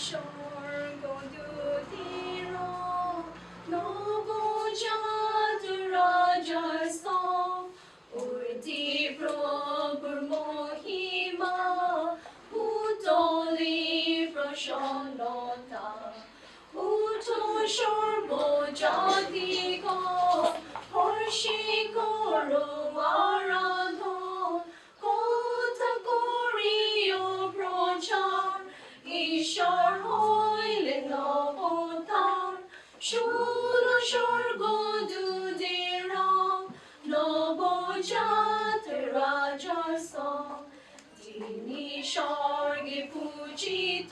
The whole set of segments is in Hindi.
স্বর্গ দুটির নবজাত রাজার স্তব উর্দি প্রভুর মহিমা পুতলি প্রসন্নতা উঠো সর্বজাতিগণ হর্ষে করো আরাধন কথা করিও প্রচার ঈশ্বর হইলেন অবতার শুনো স্বর্গদূতের নবজাত রাজার স্তব তিনি স্বর্গে পূজিত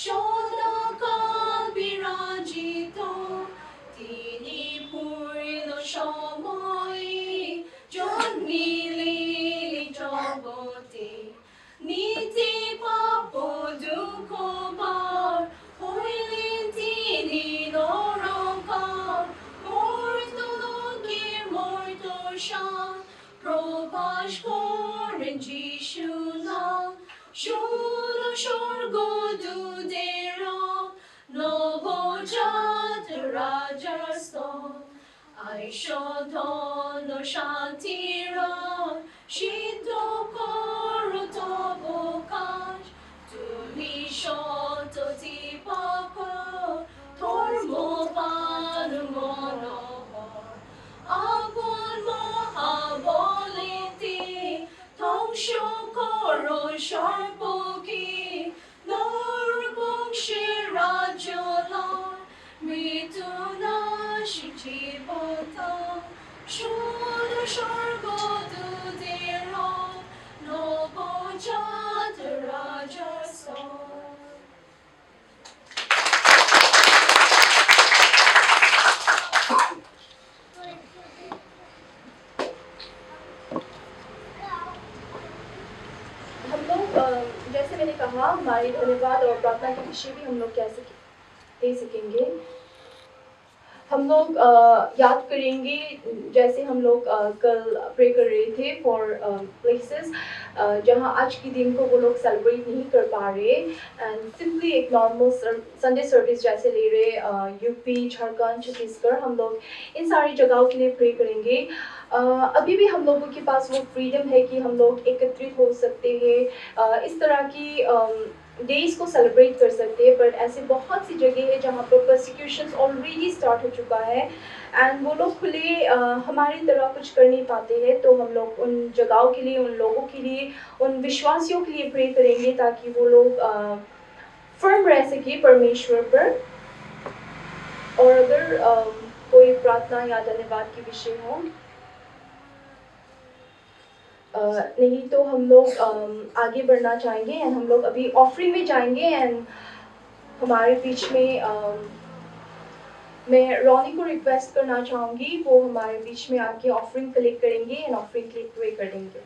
সদাকাল বিরাজিত তিনি পূর্ণ সময়ে জন্মিলেন জগতে নীতি পাপ দুঃখ ভার হইলেন তিনি নরকার মর্ত্যলোকে মর্ত্যশান প্রকাশ করেন যিশু নাম শুনো স্বর্গদূতের নবজাত রাজার স্তব আইসধন শান্তির সিদ্ধ করো তব কাজ তুমি সততি পাপ ধর্মপাল মনোহর আপন মহাবলিতে ধ্বংস করো সর্বকে নরবংশের রাজ্য লয় মৃত্যু নাশী জীবতা শুনো স্বর্গদূতের নবজাত রাজার স্তব हम लोग जैसे मैंने कहा हमारे धन्यवाद और प्रार्थना के विषय भी हम लोग कैसे दे सकेंगे हम लोग याद करेंगे जैसे हम लोग कल प्रे कर रहे थे फॉर प्लेसेस जहाँ आज के दिन को वो लोग सेलिब्रेट नहीं कर पा रहे एंड सिंपली एक नॉर्मल संडे सर्विस जैसे ले रहे यूपी झारखंड छत्तीसगढ़ हम लोग इन सारी जगहों के लिए प्रे करेंगे अभी भी हम लोगों के पास वो फ्रीडम है कि हम लोग एकत्रित हो सकते हैं इस तरह की डेज को सेलिब्रेट कर सकते हैं बट ऐसे बहुत सी जगह है जहाँ पर परसिक्यूशंस ऑलरेडी स्टार्ट हो चुका है एंड वो लोग खुले हमारी तरह कुछ कर नहीं पाते हैं तो हम लोग उन जगहों के लिए उन लोगों के लिए उन विश्वासियों के लिए प्रे करेंगे ताकि वो लोग फर्म रह सके परमेश्वर पर और अगर कोई प्रार्थना या धन्यवाद के विषय हो नहीं तो हम लोग आगे बढ़ना चाहेंगे एंड हम लोग अभी ऑफरिंग में जाएंगे एंड हमारे बीच में मैं रॉनी को रिक्वेस्ट करना चाहूँगी वो हमारे बीच में आके ऑफरिंग कलेक्ट करेंगे एंड ऑफरिंग के लिए प्रे करेंगे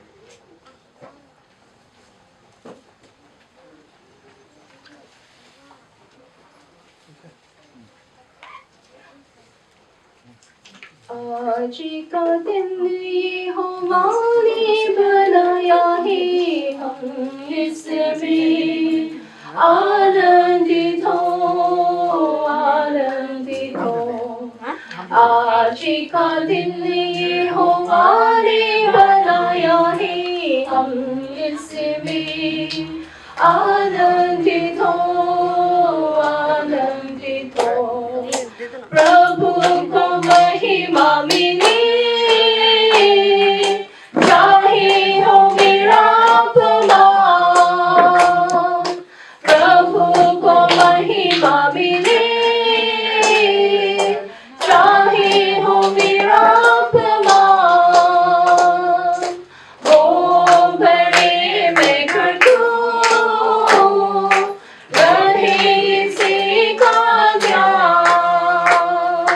आज का दिन यहोवा ने बनाया है हम इसमें आनंदित हो आज का दिन यहोवा ने बनाया है हम इसमें आनंदित हो प्रभु को महिमा मिले चाहे हो मेरा अपमान प्रभु को महिमा मिले चाहे हो मेरा अपमान वो बड़े मैं कर दूं रहे इसी का ज्ञान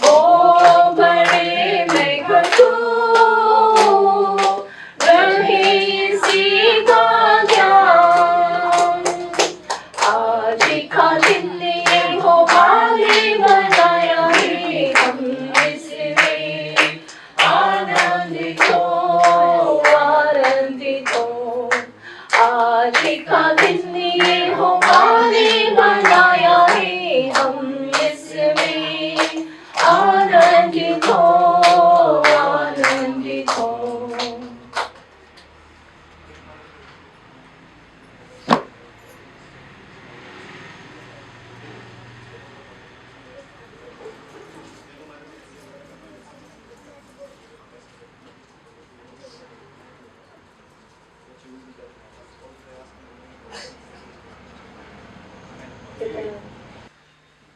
वो बड़े मैं कर दूं रहे इसी का ज्ञान आज का दिन यहोवा ने बनाया है हम इसमें आनंदित हो आज का दिन यहोवा ने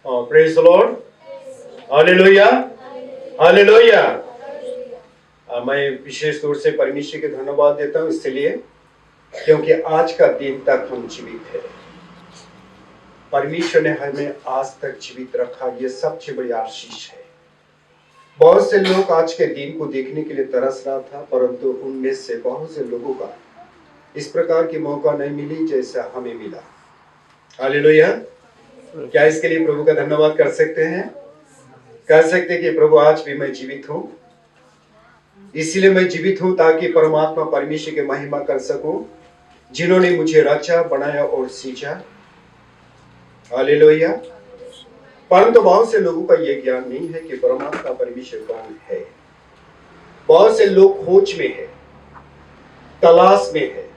praise the Lord, hallelujah, hallelujah. मैं विशेष तौर से परमेश्वर के धन्यवाद देता हूँ इसलिए क्योंकि आज का दिन तक हम जीवित हैं। परमेश्वर ने हमें आज तक जीवित रखा, ये सबसे बड़ी आशीष है। बहुत से लोग आज के दिन को देखने के लिए तरस रहा था, परंतु उनमें से बहुत से लोगों का इस प्रकार की मौका नहीं मिली जैसा हमें मिला। हालेलुया। क्या इसके लिए प्रभु का धन्यवाद कर सकते हैं? कह सकते कि प्रभु आज भी मैं जीवित हूं, इसीलिए मैं जीवित हूं ताकि परमात्मा परमेश्वर की महिमा कर सकूं, जिन्होंने मुझे रचा, बनाया और सींचा। हालेलुया। परंतु बहुत से लोगों का यह ज्ञान नहीं है कि परमात्मा परमेश्वर कौन है। बहुत से लोग खोज में है, तलाश में है।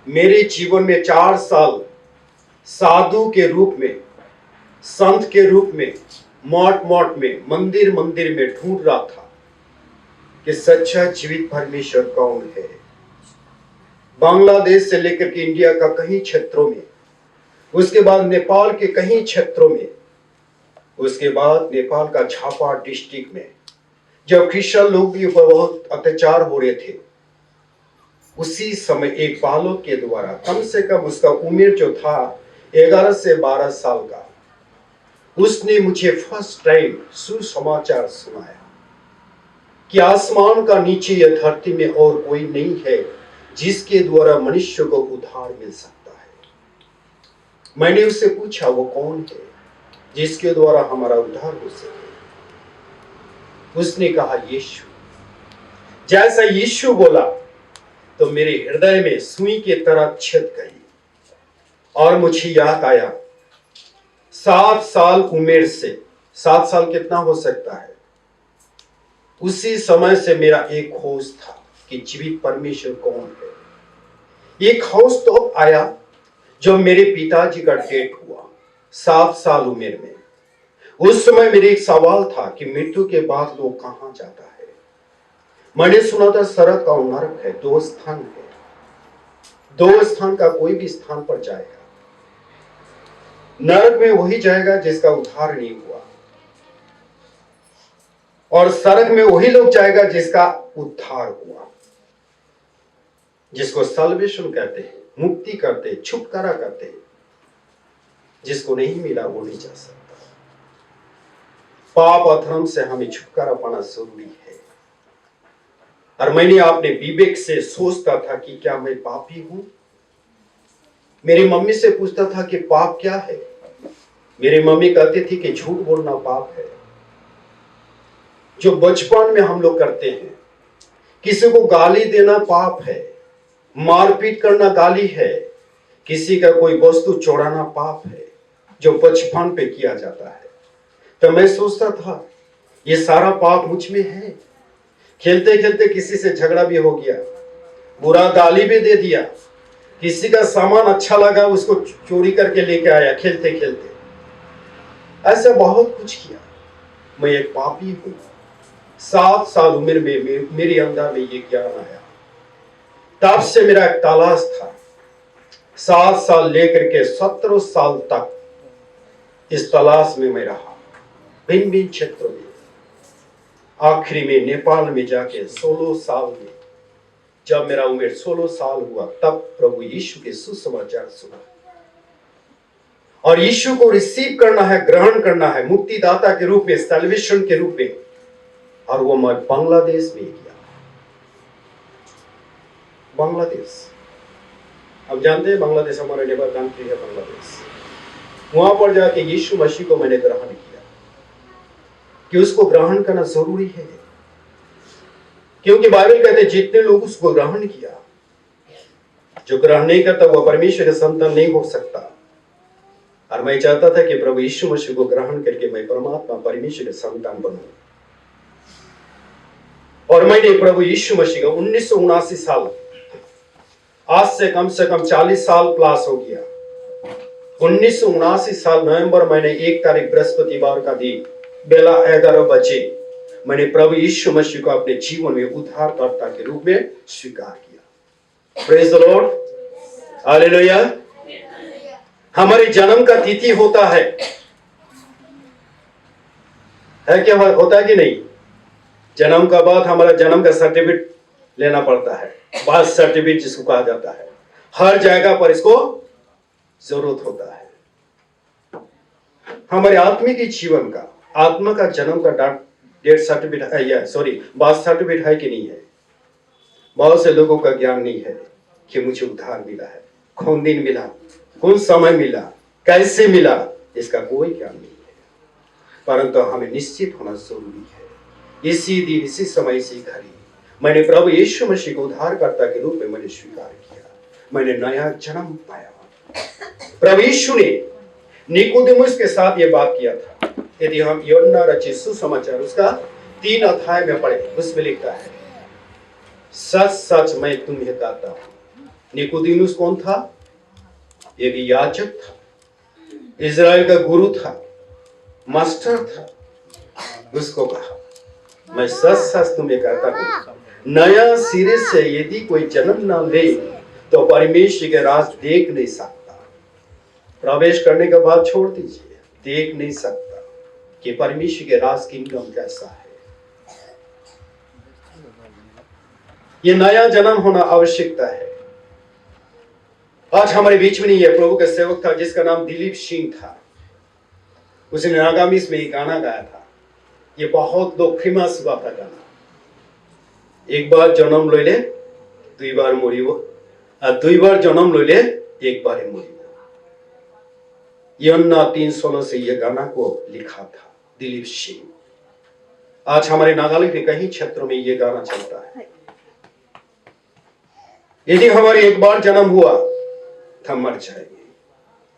मेरे जीवन में 4 साल साधु के रूप में, संत के रूप में, मठ में, मंदिर में ढूंढ रहा था कि सच्चा जीवित परमेश्वर कौन है। बांग्लादेश से लेकर के इंडिया का कई क्षेत्रों में, उसके बाद नेपाल के कई क्षेत्रों में, उसके बाद नेपाल का झापा डिस्ट्रिक्ट में जब क्रिश्चियन लोग के ऊपर बहुत अत्याचार हो रहे थे, उसी समय एक बालक के द्वारा, कम से कम उसका उम्र जो था 11 से 12 साल का, उसने मुझे फर्स्ट टाइम सुसमाचार सुनाया कि आसमान का नीचे या धरती में और कोई नहीं है जिसके द्वारा मनुष्य को उद्धार मिल सकता है। मैंने उससे पूछा वो कौन है जिसके द्वारा हमारा उद्धार हो सके। उसने कहा यीशु। जैसा यीशु बोला तो मेरे हृदय में सुई की तरह छिद गई और मुझे याद आया 7 साल उम्र से, 7 साल कितना हो सकता है, उसी समय से मेरा एक खोज था कि जीवित परमेश्वर कौन है। एक खोज तो आया जो मेरे पिताजी का डेथ हुआ 7 साल उम्र में। उस समय मेरे एक सवाल था कि मृत्यु के बाद लोग कहां जाता है। मैंने सुना था सड़क और नरक है, 2 स्थान है, 2 स्थान का कोई भी स्थान पर जाएगा। नरक में वही जाएगा जिसका उद्धार नहीं हुआ, और सड़क में वही लोग जाएगा जिसका उद्धार हुआ, जिसको सल्वेशन कहते हैं, मुक्ति करते हैं, छुटकारा करते हैं। जिसको नहीं मिला वो नहीं जा सकता। पाप अधर्म से हमें छुटकारा पाना जरूरी है। और मैंने अपने विवेक से सोचता था कि क्या मैं पापी हूं। मेरी मम्मी से पूछता था कि पाप क्या है। मेरी मम्मी कहती थी कि झूठ बोलना पाप है, जो बचपन में हम लोग करते हैं। किसी को गाली देना पाप है, मारपीट करना गाली है, किसी का कोई वस्तु चुराना पाप है, जो बचपन पे किया जाता है। तो मैं सोचता था ये सारा पाप मुझ में है। खेलते खेलते किसी से झगड़ा भी हो गया, बुरा गाली भी दे दिया, किसी का सामान अच्छा लगा उसको चोरी करके लेके आया खेलते खेलते, ऐसा बहुत कुछ किया। मैं एक पापी हूं। 7 साल उम्र में मेरे अंदर में ये ज्ञान आया। तब से मेरा एक तलाश था। 7 साल लेकर के 17 साल तक इस तलाश में मैं रहा, भिन्न भिन्न क्षेत्रों में। आखिरी में नेपाल में जाके 16 साल में, जब मेरा उम्र 16 साल हुआ, तब प्रभु यीशु के सुसमाचार सुना। और यीशु को रिसीव करना है, ग्रहण करना है मुक्तिदाता के रूप में, सल्वेशन के रूप में। और वो मैं बांग्लादेश में किया। बांग्लादेश, अब जानते हैं बांग्लादेश हमारे नेबर कंट्री है बांग्लादेश। वहां पर जाके यीशु मसीह को मैंने ग्रहण किया कि उसको ग्रहण करना जरूरी है, क्योंकि बाइबल कहते हैं जितने लोग उसको ग्रहण किया, जो ग्रहण नहीं करता वह परमेश्वर का संतान नहीं हो सकता। और मैं चाहता था कि प्रभु यीशु मसीह को ग्रहण करके मैं परमात्मा परमेश्वर का संतान बनूं। और मैंने प्रभु यीशु मसीह का 1979 साल, आज से कम 40 साल प्लस हो गया। 1979 साल नवंबर महीने 1 तारीख बृहस्पतिवार का दिन बेला 11 बजे मैंने प्रभु यीशु मसीह को अपने जीवन में उद्धारकर्ता के रूप में स्वीकार किया। Praise the Lord, hallelujah. हमारे जन्म का तिथि होता है है क्या होता है कि नहीं? जन्म का बाद हमारा जन्म का सर्टिफिकेट लेना पड़ता है, बर्थ सर्टिफिकेट जिसको कहा जाता है। हर जगह पर इसको जरूरत होता है। हमारे आत्मिक जीवन का, आत्मा का जन्म का डेथ सर्टिफिकेट है या बर्थ सर्टिफिकेट है कि नहीं है? बहुत से लोगों का ज्ञान नहीं है कि मुझे उद्धार मिला है, कौन दिन मिला, कौन समय मिला, कैसे मिला, इसका कोई ज्ञान नहीं है। परंतु हमें निश्चित होना जरूरी है। इसी दिन, इसी समय, इसी घड़ी मैंने प्रभु यीशु मसीह को उद्धारकर्ता के रूप में मैंने स्वीकार किया, मैंने नया जन्म पाया। प्रभु यीशु ने निकोदेमुस के साथ यह बात किया था। यदि हम यूहन्ना रचित सुसमाचार उसका 3 अध्याय में पढ़े, उसमें लिखता है, सच सच मैं तुम्हें कहता हूं। निकोदेमुस कौन था? एक याजक था, इजराइल का गुरु था, मास्टर था। उसको कहा, मैं सच सच तुम्हें कहता हूं, नया सिरे से यदि कोई जन्म ना ले तो परमेश्वर के राज देख नहीं सकता। प्रवेश करने के बाद छोड़ दीजिए, देख नहीं सकता कि परमेश्वर के राज किंगडम कैसा है। ये नया जन्म होना आवश्यकता है। आज हमारे बीच में नहीं है, प्रभु का सेवक था जिसका नाम दिलीप सिंह था। उसने नागामीज में एक गाना गाया था। ये बहुत लोग फेमस हुआ था गाना। एक बार जन्म लैले दुई बार मरिब, और दुई बार जन्म लैले एक बार मरिब। यूहन्ना 3:16 से यह गाना को लिखा था दिलीप सिंह। आज हमारे नागालैंड के कई क्षेत्रों में यह गाना चलता है। यदि हमारे एक बार जन्म हुआ तो हम मर जाएंगे।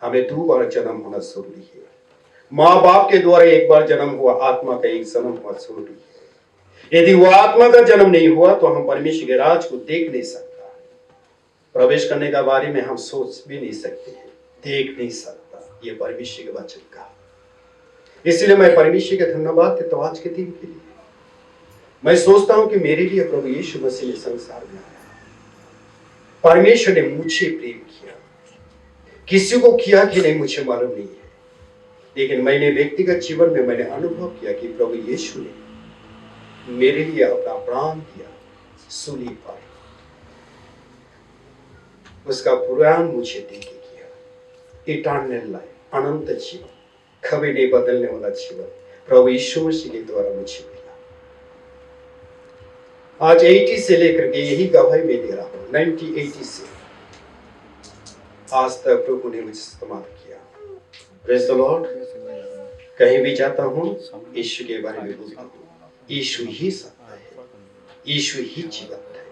हमें 2 बार जन्म होना जरूरी है। माँ बाप के द्वारा एक बार जन्म हुआ, आत्मा का एक जन्म हुआ जरूरी है। यदि वह आत्मा का जन्म नहीं हुआ तो हम परमेश्वर के राज को देख नहीं सकता। प्रवेश करने के बारे में हम सोच भी नहीं सकते हैं, देख नहीं सकता। ये परमेश्वर के वचन का, इसलिए मैं परमेश्वर के धन्यवाद देता हूं आज के दिन के लिए। मैं सोचता हूं कि मेरे लिए प्रभु यीशु मसीह ने संसार में आया। परमेश्वर ने मुझे प्रेम किया, किसी को किया कि नहीं मुझे मालूम नहीं है, लेकिन मैंने व्यक्तिगत जीवन में मैंने अनुभव किया कि प्रभु यीशु ने मेरे लिए अपना प्राण दिया सूली पर। उसका पुराण मुझे देके किया। इटर्नल लाइफ, अनंत जीवन, कभी नहीं बदलने वाला जीवन प्रभु यीशु मसीह के द्वारा मुझे मिला। आज 80 से लेकर के यही गवाही में दे रहा हूं। 1980 से आज तक प्रभु ने मुझे इस्तेमाल किया। Praise the Lord. कहीं भी जाता हूं यीशु के बारे में बोलता हूं। यीशु ही सत्य है, यीशु ही जीवंत है,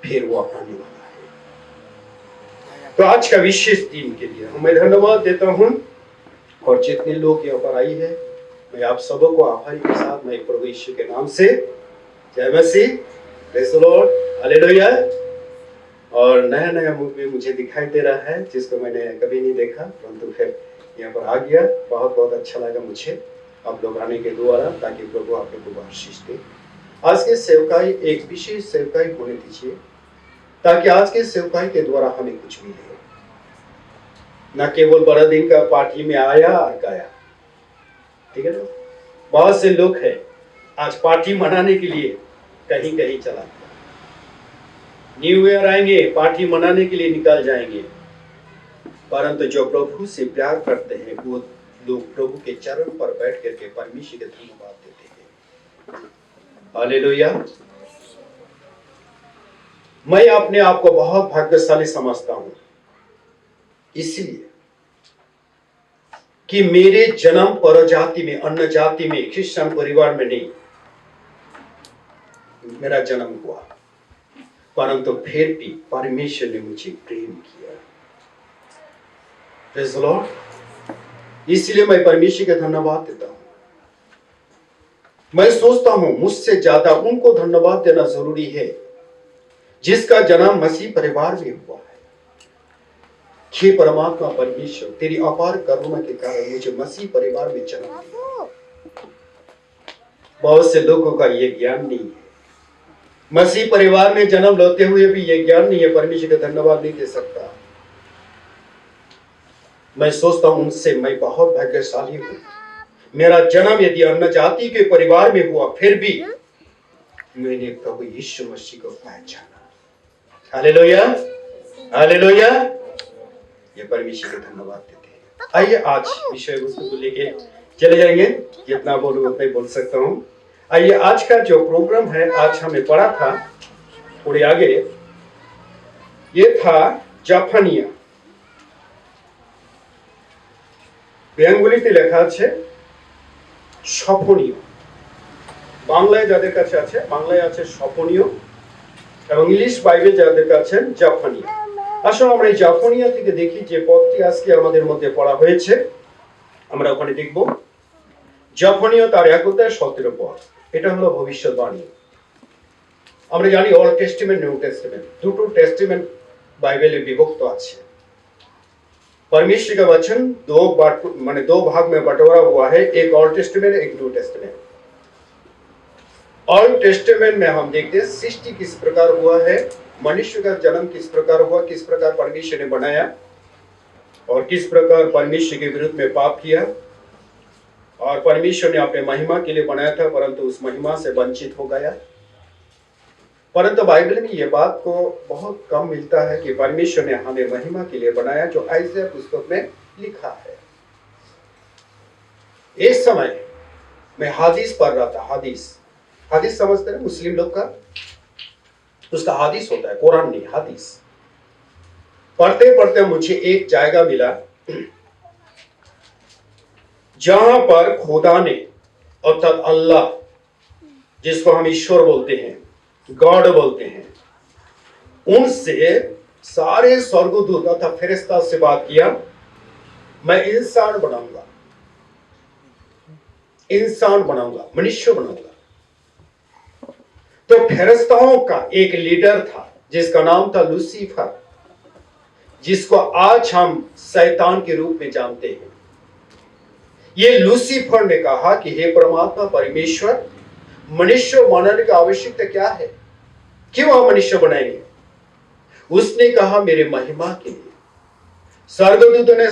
फिर वो आने वाला है। तो आज का विशेष दिन के लिए मैं धन्यवाद देता हूं, और जितने लोग यहाँ पर आई है मैं आप सबको आभारी के साथ मैं प्रभु यीशु के नाम से जय मसीह, प्रेज़ द लॉर्ड, हालेलुया। और नया नया मूवी मुझे दिखाई दे रहा है जिसको मैंने कभी नहीं देखा, परंतु फिर यहाँ पर आ गया। बहुत बहुत अच्छा लगा मुझे आप लोग आने के द्वारा, ताकि प्रभु आप लोग को आशीष दे। आज के सेवकाई एक विशेष सेवकाई होने दीजिए, ताकि आज के सेवकाई के द्वारा हमें कुछ मिले, न केवल बड़ा दिन का पार्टी में आया और गाया, ठीक है ना। बहुत से लोग हैं आज पार्टी मनाने के लिए कहीं कहीं चला गया। न्यू ईयर आएंगे, पार्टी मनाने के लिए निकल जाएंगे, परंतु जो प्रभु से प्यार करते हैं वो लोग प्रभु के चरण पर बैठ करके परमेश्वर के धन्यवाद देते हैं। हालेलुया। मैं अपने आप को बहुत भाग्यशाली समझता हूं, इसलिए कि मेरे जन्म परजाति में, अन्य जाति में, क्रिश्चियन परिवार में नहीं मेरा जन्म हुआ, परंतु फिर भी परमेश्वर ने मुझे प्रेम किया। Praise the Lord. इसलिए मैं परमेश्वर का धन्यवाद देता हूं। मैं सोचता हूं मुझसे ज्यादा उनको धन्यवाद देना जरूरी है जिसका जन्म मसीह परिवार में हुआ है। हे परमात्मा परमेश्वर, तेरी अपार करुणा के कारण मुझे मसीह परिवार में जन्म दिया। बहुत से लोगों का यह ज्ञान नहीं है, मसीह परिवार में जन्म लेते हुए भी यह ज्ञान नहीं है, परमेश्वर का धन्यवाद नहीं दे सकता। मैं सोचता हूं उनसे मैं बहुत भाग्यशाली हूं। मेरा जन्म यदि अन्य जाति के परिवार में हुआ फिर भी मैंने प्रभु यीशु मसीह को पहचाना। Hallelujah, hallelujah. ये परमेश्वर को धन्यवाद देते हैं। आइए आज विषय वस्तु को लेके चले जाएंगे। जितना बोलूं उतना ही बोल सकता हूं। आइए आज का जो प्रोग्राम है, आज हमें पढ़ा था थोड़े आगे, ये था জাফানিয়া। বেঙ্গলিতে লেখা আছে স্বপনীয়, বাংলায় যাদের কাছে আছে বাংলায় আছে স্বপনীয়, এবং ইংলিশ বাইবেল যাদের কাছে জাফানিয়া। আসলে আমরা এই জাফানিয়া থেকে দেখি যে পদটি আজকে আমাদের মধ্যে পড়া হয়েছে, আমরা ওখানে দেখব জাফানিয়া তার 1 অধ্যায় 17 পদ। এটা হলো ভবিষ্যৎবাণী। আমরা জানি অল টেস্টিমেন্ট নিউ টেস্টিমেন্ট দুটো টেস্টিমেন্ট बाइबल विभक्त আছে। परमेश्वर का वचन दो भाग में बंटवारा हुआ है, एक ओल्ड टेस्टामेंट एक न्यू टेस्टामेंट। ओल्ड टेस्टामेंट में हम देखते हैं सृष्टि किस प्रकार हुआ है, मनुष्य का जन्म किस प्रकार हुआ, किस प्रकार परमेश्वर ने बनाया और किस प्रकार परमेश्वर के विरुद्ध में पाप किया, और परमेश्वर ने अपने महिमा के लिए बनाया था परंतु उस महिमा से वंचित हो गया। परंतु बाइबल में यह बात को बहुत कम मिलता है कि परमेश्वर ने हमें महिमा के लिए बनाया, जो आइज़ाया पुस्तक में लिखा है। इस समय मैं हदीस पढ़ रहा था। हदीस समझते हैं मुस्लिम लोग का, उसका हदीस होता है, कुरान नहीं, हदीस। पढ़ते पढ़ते मुझे एक जायगा मिला जहां पर खुदा ने अर्थात अल्लाह, जिसको हम ईश्वर बोलते हैं, गॉड बोलते हैं, उनसे सारे स्वर्गदूत अर्थात फरिश्ता से बात किया, मैं इंसान बनाऊंगा, मनुष्य बनाऊंगा। तो फरिश्ताओं का एक लीडर था जिसका नाम था लूसीफर, जिसको आज हम शैतान के रूप में जानते हैं। ये लूसीफर ने कहा कि हे परमात्मा परमेश्वर, मनुष्य बनाने की आवश्यकता क्या है, क्यों आप मनुष्य बनाएंगे? उसने कहा मेरे महिमा के लिए। स्वर्गदूतों ने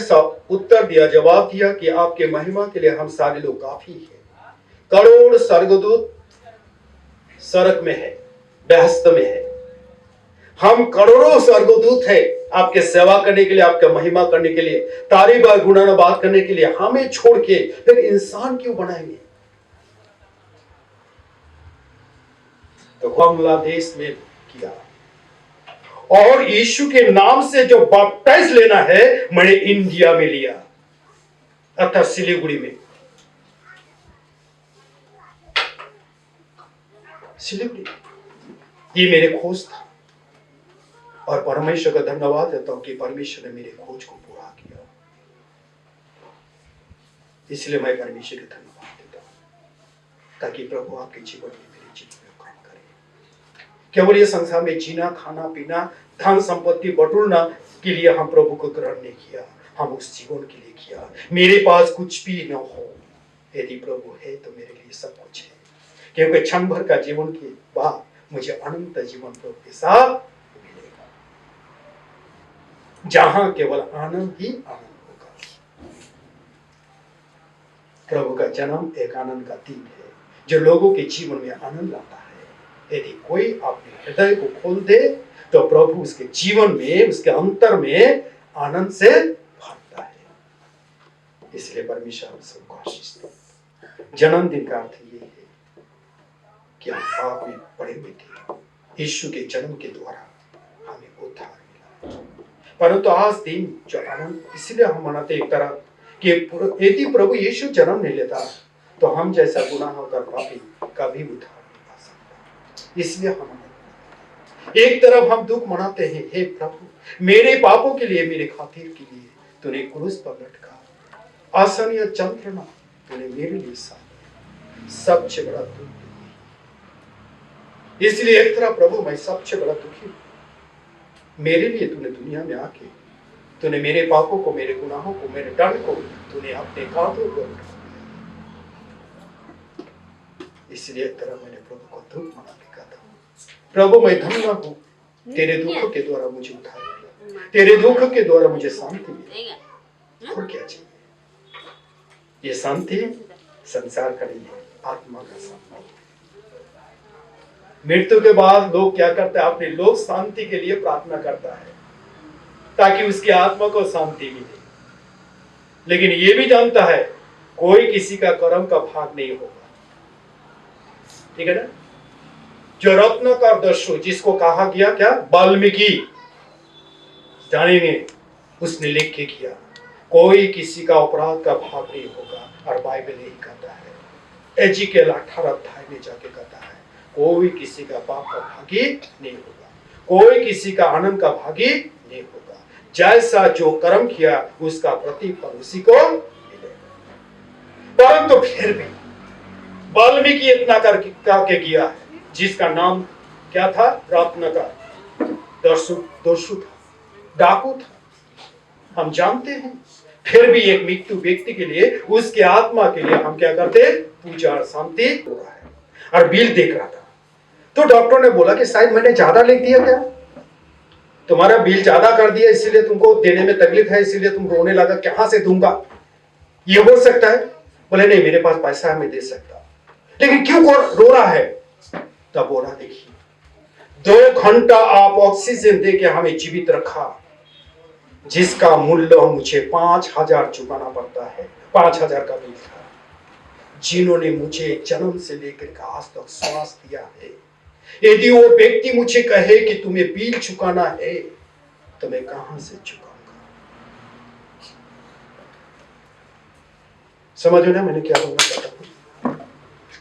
उत्तर दिया, जवाब दिया कि आपके महिमा के लिए हम सारे लोग काफी हैं। करोड़ स्वर्गदूत सड़क में है, व्यस्त में है, हम करोड़ों स्वर्गदूत हैं आपके सेवा करने के लिए, आपका महिमा करने के लिए, तारीफ और गुणानुवाद करने के लिए। हमें छोड़ के फिर इंसान क्यों बनाएंगे? तो बांग्लादेश में किया, और यीशु के नाम से जो बैप्टाइज लेना है मैंने इंडिया में लिया, अर्थात सिलीगुड़ी में। ये मेरे खोज था, और परमेश्वर का धन्यवाद देता हूं कि परमेश्वर ने मेरे खोज को पूरा किया। इसलिए मैं परमेश्वर का धन्यवाद देता हूं, ताकि प्रभु आपके जीवन में, मेरे जीवन में काम करे। केवल ये संसार में जीना, खाना पीना, धन संपत्ति बटोरना के लिए हम प्रभु को ग्रहण नहीं किया, हम उस जीवन के लिए किया। मेरे पास कुछ भी न हो, यदि प्रभु है तो मेरे लिए सब कुछ है, क्योंकि क्षण भर का जीवन के बाद मुझे अनंत जीवन प्रभु के साथ मिलेगा, जहां केवल आनंद ही आनंद होगा। प्रभु का जन्म एक आनंद का दिन है, जो लोगों के जीवन में आनंद लाता है। यदि कोई अपने हृदय को खोल दे तो प्रभु उसके जीवन में, उसके अंतर में आनंद से भरता है। इसलिए परमेश्वर हम सबको आशीष दे। जन्मदिन का अर्थ ये है कि हम पाप में पड़े हुए थे, यीशु के जन्म के द्वारा हमें उद्धार मिला। परंतु आज दिन जो आनंद इसलिए हम मनाते एक तरह कि यदि प्रभु यीशु जन्म नहीं लेता तो हम जैसा गुनाहगार पापी कभी उद्धार नहीं पा सकता। इसलिए हम एक तरफ हम दुख मनाते हैं, हे प्रभु मेरे पापों के लिए, मेरे खातिर के लिए तूने क्रूस पर लटका, असहनीय यंत्रणा तूने मेरे लिए सहा, सबसे बड़ा दुख। इसलिए एक तरफ प्रभु मैं सबसे बड़ा दुखी हूं, मेरे लिए तूने दुनिया में आके तूने मेरे पापों को, मेरे गुनाहों को, मेरे दंड को तूने अपने कांधों पर उठाया। इसलिए एक तरफ मैंने प्रभु को दुख मना के कहा था, प्रभु मैं धन्य हूं, तेरे दुख के द्वारा मुझे उद्धार मिला, तेरे दुख के द्वारा मुझे शांति मिली। और क्या चाहिए? ये शांति संसार का नहीं है, आत्मा का शांति। मृत्यु के बाद लोग क्या करते हैं? अपने लोक शांति के लिए प्रार्थना करता है ताकि उसकी आत्मा को शांति मिले, लेकिन ये भी जानता है कोई किसी का कर्म का भाग नहीं होगा। ठीक है ना? जो रत्नाकर दस्यु जिसको कहा गया क्या? वाल्मीकि जानेंगे, उसने लिख के किया कोई किसी का अपराध का भाग नहीं होगा। और बाइबल यही कहता है, एजिकेल 18 अध्याय में जाके कहता है कोई किसी का पाप का भागी नहीं होगा, कोई किसी का आनंद का भागी नहीं होगा। जैसा जो कर्म किया उसका प्रतिफल उसी को मिलेगा। परंतु फिर भी वाल्मीकि इतना करके किया है, जिसका नाम क्या था? रत्नाकर दस्यु था, डाकू था, हम जानते हैं। फिर भी एक मृत्यु व्यक्ति के लिए, उसके आत्मा के लिए हम क्या करते? पूजा और शांति हो रहा है। और बिल देख रहा था तो डॉक्टर ने बोला कि शायद मैंने ज्यादा लिख दिया क्या, तुम्हारा बिल ज्यादा कर दिया इसीलिए तुमको देने में तकलीफ है, इसीलिए तुम रोने लगा, कहां से दूंगा? ये हो सकता है? बोले नहीं, मेरे पास पैसा है, मैं दे सकता, लेकिन क्यों रो रहा है? तब बोला देखिए 2 घंटा आप ऑक्सीजन दे के हमें जीवित रखा, जिसका मूल्य मुझे 5,000 चुकाना पड़ता है। 5,000 का बिल था। जिन्होंने मुझे जन्म से लेकर आज तक श्वास दिया है, यदि वो व्यक्ति मुझे कहे कि तुम्हें बिल चुकाना है तो मैं कहां से चुकाऊंगा? समझो ना मैंने क्या बोलना चाहता हूं?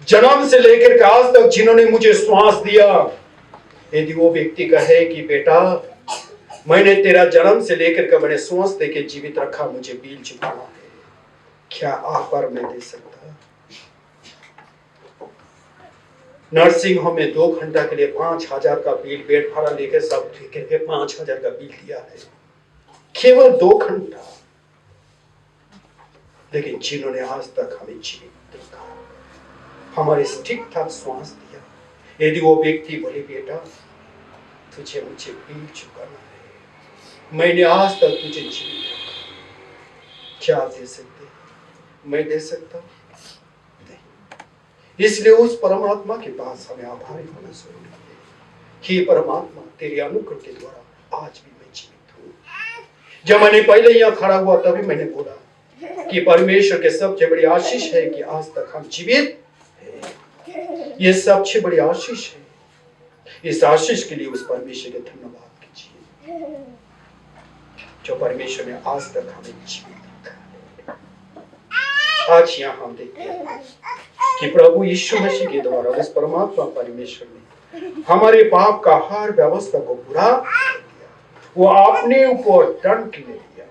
जन्म से लेकर के आज तक जिन्होंने मुझे श्वास दिया, यदि वो व्यक्ति कहे कि बेटा मैंने तेरा जन्म से लेकर के मैंने श्वास देके जीवित रखा, मुझे बिल चुकाना है, क्या आप पर मैं दे सकता? नर्सिंग होम में 2 घंटा के लिए 5,000 का बिल, बेड भाड़ा लेकर सब लेकर के 5,000 का बिल दिया है, केवल 2 घंटा। लेकिन जिन्होंने आज तक हमें जीवित देखा, हमारे ठीक ठाक श्वास दिया, यदि वो व्यक्ति बोले बेटा तुझे मुझे बिल चुकाना है, मैंने आज तक तुझे जीवित रखा, क्या दे सकते? मैं दे सकता हूं? इसलिए उस परमात्मा के पास हमें आभारी होना जरूरी है। हे परमात्मा, तेरे अनुग्रह के द्वारा आज भी मैं जीवित हूँ। जब मैंने पहले यहाँ खड़ा हुआ तभी मैंने बोला कि परमेश्वर के सबसे बड़ी आशीष है कि आज तक हम जीवित हैं। ये सबसे बड़ी आशीष है। इस आशीष के लिए उस परमेश्वर के धन्यवाद कीजिए जो परमेश्वर ने आज तक हमें जीवित रखा है। आज यहाँ हम देखते हैं कि प्रभु यीशु मसीह के द्वारा उस परमात्मा परमेश्वर ने हमारे पाप का हर व्यवस्था को पूरा कर दिया। वो अपने ऊपर दंड के लिए लिया।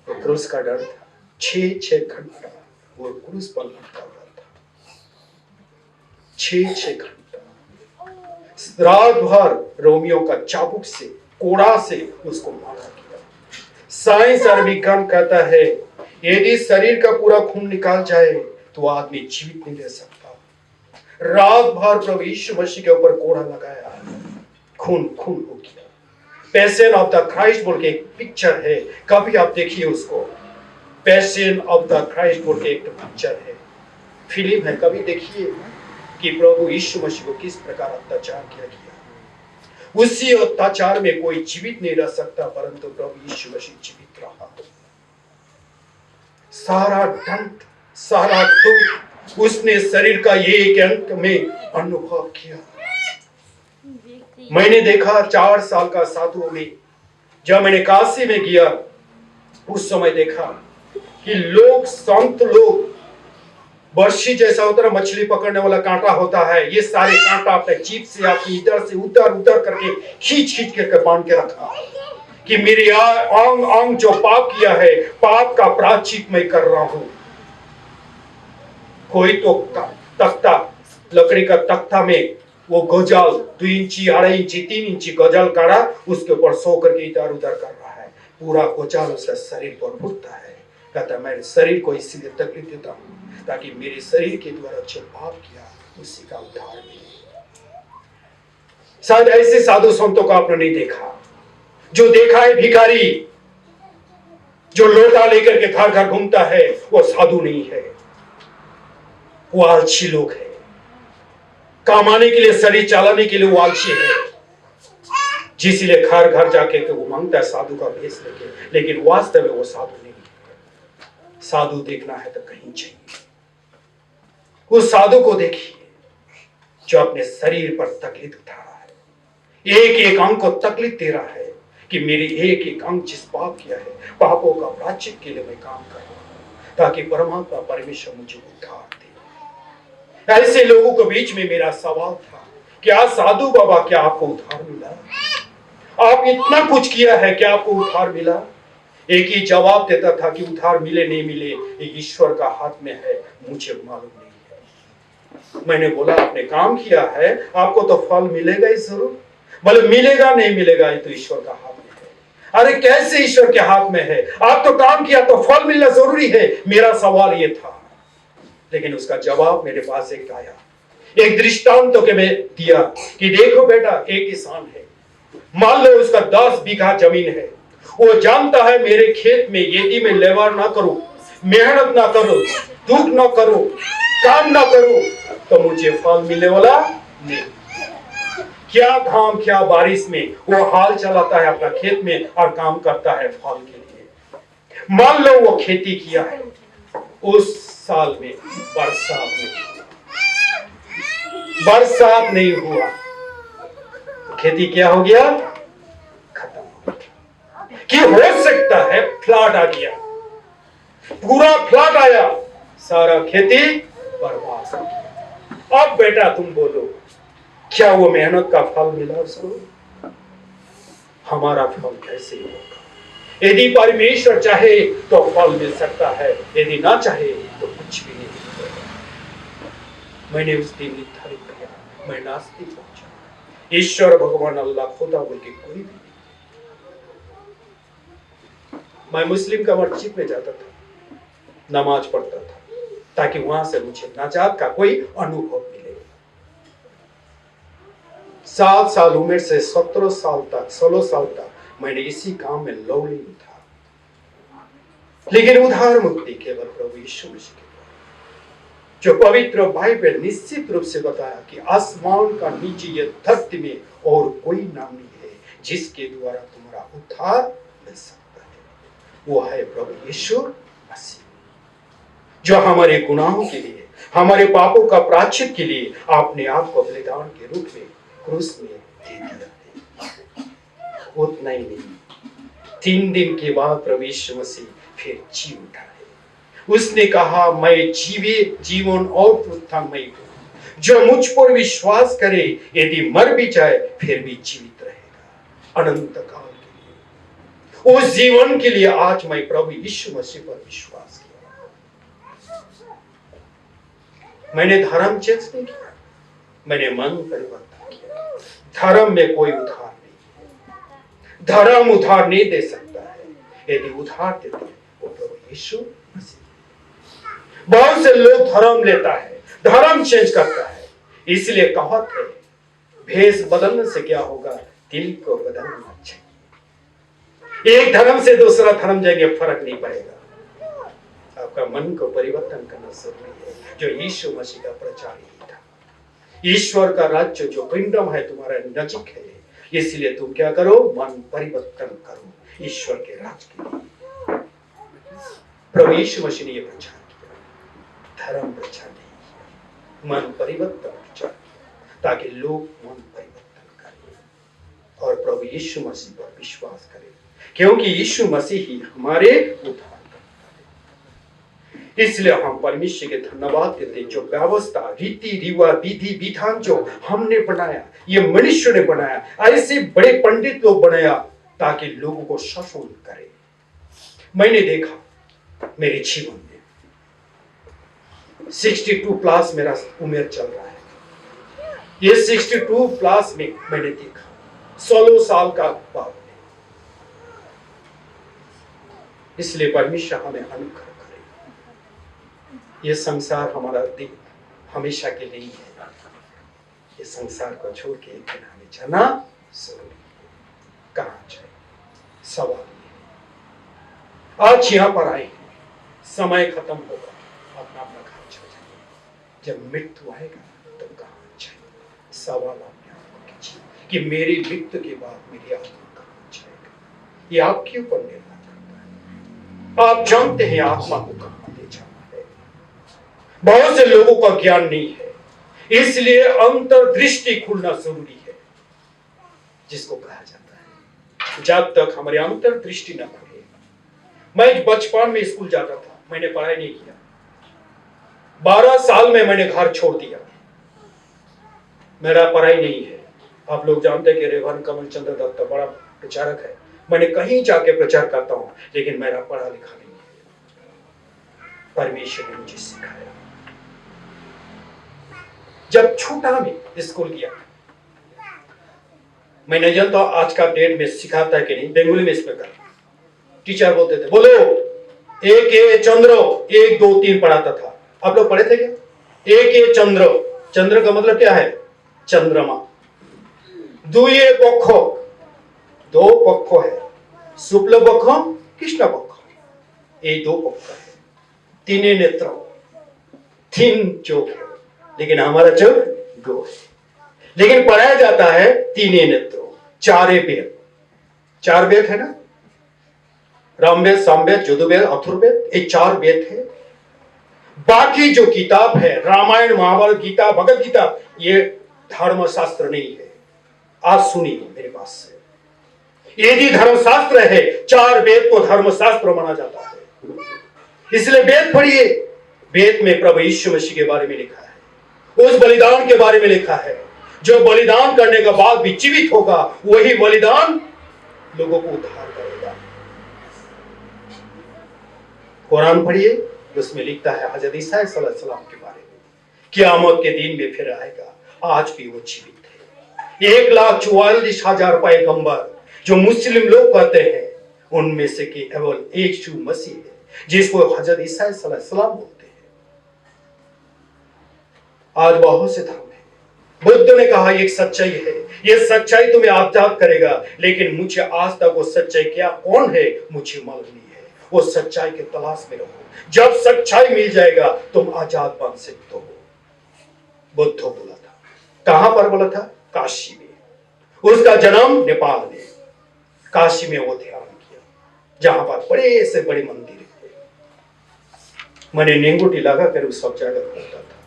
वो क्रूस का दंड था, 6 घंटा वो क्रूस पर लटका हुआ था। 6 घंटा रात भर रोमियो का चाबुक से, कोड़ा से उसको मारा गया। साइंस और विज्ञान कहता है यदि शरीर का पूरा खून निकाल जाए तो आदमी जीवित नहीं रह सकता। रात भर प्रभु यीशु मसीह के ऊपर कोड़ा लगाया, खून खून हो गया। पैशन ऑफ द क्राइस्ट बोल के एक पिक्चर है, कभी आप देखिए उसको। पैशन ऑफ द क्राइस्ट बोल के एक पिक्चर है, फिल्म है, कभी देखिए कि प्रभु यीशु मसीह को किस प्रकार अत्याचार किया गया। उसी अत्याचार में कोई जीवित नहीं रह सकता, परंतु प्रभु यीशु मसीह जीवित रहा। सारा दंड, सारा दुख उसने शरीर का एक अंक में अनुभव किया। मैंने देखा 4 साल का साधु में, जब मैंने काशी में गया उस समय देखा कि लोग, संत लोग, बर्शी जैसा होता है मछली पकड़ने वाला कांटा होता है, ये सारे कांटा अपने जीभ से अपनी इधर से उधर उधर करके खींच खींच करके बांध के रखा कि मेरी अंग अंग जो पाप किया है, पाप का प्रायश्चित मैं कर रहा हूं। कोई तो तख्ता, लकड़ी का तख्ता में वो गजल 2 इंची, 2.5 इंची, 3 इंची गजल काढ़ा, उसके ऊपर सो करके इधर उधर कर रहा है। पूरा गजल उसका शरीर पर उठता है। कहता है मैं शरीर को इसलिए तकलीफ देता हूं ताकि मेरे शरीर के द्वारा जो पाप किया उसी का उद्धार मिले। शायद ऐसे साधु संतों को आपने नहीं देखा। जो देखा है भिखारी जो लोटा लेकर के घर घर घूमता है, वो साधु नहीं है। वो आलसी लोग है, कमाने के लिए, शरीर चलाने के लिए वो आलसी है, जिसलिए घर घर जाके के वो मांगता है साधु का भेष लेके, लेकिन वास्तव में वो साधु नहीं है। साधु देखना है तो कहीं चाहिए। उस साधु को देखिए जो अपने शरीर पर तकलीफ उठा रहा है, एक एक अंग को तकलीफ दे रहा है कि मेरी एक एक अंग जिस पाप किया है, पापों का प्रायश्चित के लिए मैं काम कर रहा हूं, ताकि परमात्मा परमेश्वर मुझे उद्धार दे। ऐसे लोगों के बीच में मेरा सवाल था, क्या साधु बाबा, क्या आपको उद्धार मिला? आप इतना कुछ किया है, क्या आपको उद्धार मिला? एक ही जवाब देता था कि उद्धार मिले नहीं मिले ये ईश्वर का हाथ में है, मुझे मालूम नहीं है। मैंने बोला आपने काम किया है, आपको तो फल मिलेगा ही जरूर। बोले मिलेगा नहीं मिलेगा, ये तो ईश्वर का हाथ में है। अरे कैसे ईश्वर के हाथ में है? आप तो काम किया तो फल मिलना जरूरी है। मेरा सवाल ये था, लेकिन उसका जवाब मेरे पास एक आया, एक दृष्टांत तो मैं दिया कि देखो बेटा, एक किसान है, मान लो उसका 10 बीघा जमीन है। वो जानता है मेरे खेत में यदि मैं लेबर ना करूं, मेहनत ना करूं, दुख ना करूं, काम ना करूं, तो मुझे फल मिलने वाला नहीं। क्या घाम क्या बारिश में वो हाल चलाता है अपना खेत में और काम करता है फल के लिए। मान लो वो खेती किया है, उस साल में बरसात नहीं हुआ, खेती क्या हो गया? खत्म हो गया। कि हो सकता है फ्लड आ गया, पूरा फ्लड आया, सारा खेती बर्बाद हो गया। अब बेटा तुम बोलो, क्या वो मेहनत का फल मिला उसको? हमारा फल कैसे होगा? यदि परमेश्वर चाहे तो फल मिल सकता है, यदि ना चाहे तो कुछ भी नहीं मिलेगा। मैंने उस दिन निर्धारित किया, मैं नास्तिक पहुंचा। ईश्वर भगवान अल्लाह खुदा बोल के कोई भी नहीं। मैं मुस्लिम का मस्जिद में जाता था, नमाज पढ़ता था, ताकि वहां से मुझे नाजात का कोई अनुभव मिले। 7 साल उम्र से 17 साल तक, 16 साल तक मैंने इसी काम में लौली था। लेकिन उद्धार मुक्ति केवल प्रभु यीशु मसीह के द्वारा, जो पवित्र बाइबल निश्चित रूप से बताया कि आसमान का नीचे ये धरती में और कोई नाम नहीं है जिसके द्वारा तुम्हारा उद्धार मिल सकता है, वो है प्रभु यीशु मसीह, जो हमारे गुनाहों के लिए, हमारे पापों का प्रायश्चित के लिए आपने आप को बलिदान के रूप में क्रूस में दे दिया है। उतना ही नहीं, 3 दिन के बाद प्रभु यीशु मसीह फिर जी उठा है। उसने कहा, मैं जीवन और पुनरुत्थान मैं हूं, जो मुझ पर विश्वास करे यदि मर भी जाए फिर भी जीवित रहेगा अनंत काल के लिए। उस जीवन के लिए आज मैं प्रभु यीशु मसीह पर विश्वास किया। मैंने धर्म चेंज नहीं किया, मैंने मन परिवर्तन किया। धर्म में कोई उधार नहीं है, धर्म उधार नहीं दे सकता है। यदि उधार देते हैं वो प्रभु यीशु मसीह। बहुत से लोग धर्म लेता है, धर्म चेंज करता है, इसलिए कहावत है, भेष बदलने से क्या होगा, दिल को बदलना चाहिए। एक धर्म से दूसरा धर्म जाएंगे फर्क नहीं पड़ेगा। आपका मन को परिवर्तन करना जरूरी है, जो यीशु मसीह का प्रचार ही था। ईश्वर का राज्य जो किंगडम है तुम्हारा नजीक है, इसलिए तुम क्या करो, मन परिवर्तन करो ईश्वर के राज के लिए। प्रभु यीशु मसीह ने यह प्रचार किया, धर्म प्रचार नहीं, मन परिवर्तन प्रचार किया, ताकि लोग मन परिवर्तन करें और प्रभु यीशु मसीह पर विश्वास करें, क्योंकि यीशु मसीह ही हमारे उद्धार। इसलिए हम परमेश्वर के धन्यवाद देते हैं, जो व्यवस्था, रीति रिवाज, विधि विधान जो हमने बनाया, ये मनुष्य ने बनाया, ऐसे बड़े पंडित लोग बनाया ताकि लोगों को शासन करे। मैंने देखा मेरे जीवन में 62 प्लस मेरा उम्र चल रहा है। ये 62 प्लस में मैंने देखा 16 साल का बाप ने। इसलिए परमेश्वर हमें अनुग्रह करे। ये संसार हमारा दिन हमेशा के लिए है। ये संसार को छोड़ के एक दिन हमें जाना जरूरी है। कहाँ जाए सवाल ये है। आज यहाँ पर आए, समय खत्म होगा, अपना अपना घर चल जाए। जब मृत्यु आएगा तो कहाँ जाएगा? सवाल आपने आपको कीजिए कि मेरी मृत्यु के बाद मेरी आत्मा कहाँ जाएगा? ये आपके ऊपर निर्भर करता है। आप जानते हैं आत्मा को कहाँ ले जाना है। बहुत से लोगों का ज्ञान नहीं है, इसलिए अंतर्दृष्टि खुलना जरूरी है, जिसको कहा जाता है जब तक हमारी अंतर्दृष्टि न खुले। मैं बचपन में स्कूल जाता था, मैंने पढ़ाई नहीं किया। 12 साल में मैंने घर छोड़ दिया, मेरा पढ़ाई नहीं है। आप लोग जानते हैं कि रेवरेंड कमल चंद्र दत्त बड़ा प्रचारक है, मैंने कहीं जाके प्रचार करता हूं, लेकिन मेरा पढ़ा लिखा नहीं है। परमेश्वर ने मुझे सिखाया। जब छोटा में स्कूल गया, मैं नहीं जानता आज का डेट में सिखाता है कि नहीं, बंगाली में इसमें कर टीचर बोलते थे, बोलो एक ए चंद्र, 1 2 3 पढ़ाता था। आप लोग पढ़े थे क्या? एक ए चंद्र, चंद्र का मतलब क्या है? चंद्रमा। दुए पक्ष, 2 पक्ष है, शुक्ल पक्ष कृष्ण पक्ष, ये 2 पक्ष है। 3 नेत्र, 3 चोख है, लेकिन हमारा चोख 2 है। लेकिन पढ़ाया जाता है 3 नेत्रों, 4 वेद। 4 वेद है ना, रामवेद, सामवेद, यजुर्वेद, अथर्ववेद, ये 4 वेद है। बाकी जो किताब है, रामायण, महाभारत, गीता, भगवत गीता, ये धर्मशास्त्र नहीं है। आज सुनिए मेरे पास से, यदि धर्मशास्त्र है, 4 वेद को धर्मशास्त्र माना जाता है। इसलिए वेद पढ़िए। वेद में प्रभु यीशु मसीह के बारे में लिखा है, उस बलिदान के बारे में लिखा है जो बलिदान करने के बाद भी जीवित होगा। वही बलिदान लोगों को उद्धार करेगा। कुरान पढ़िए, उसमें लिखता है हजरत ईसा अलैहिस्सलाम के बारे में, क़यामत के दिन में फिर आएगा, आज भी वो जीवित है। 1,44,000 पैगंबर जो मुस्लिम लोग कहते हैं, उनमें से केवल एक यीशु मसीह है, जिसको हजरत ईसा अलैहिस्सलाम बोलते हैं। आज बहुत से धर्म है। बुद्ध ने कहा एक सच्चाई है, ये सच्चाई तुम्हें आजाद करेगा, लेकिन मुझे आज तक वो सच्चाई क्या कौन है मुझे मालूम नहीं है। वो सच्चाई के तलाश में रहो, जब सच्चाई मिल जाएगा तुम आजाद बन सकते हो। बुद्ध बोला था, कहां पर बोला था? काशी में। उसका जन्म नेपाल में, काशी में वो ध्यान किया, जहां पर बड़े से बड़े मंदिर है। मैंने नेंगोटी लगा कर उस सब जगह घूमता था।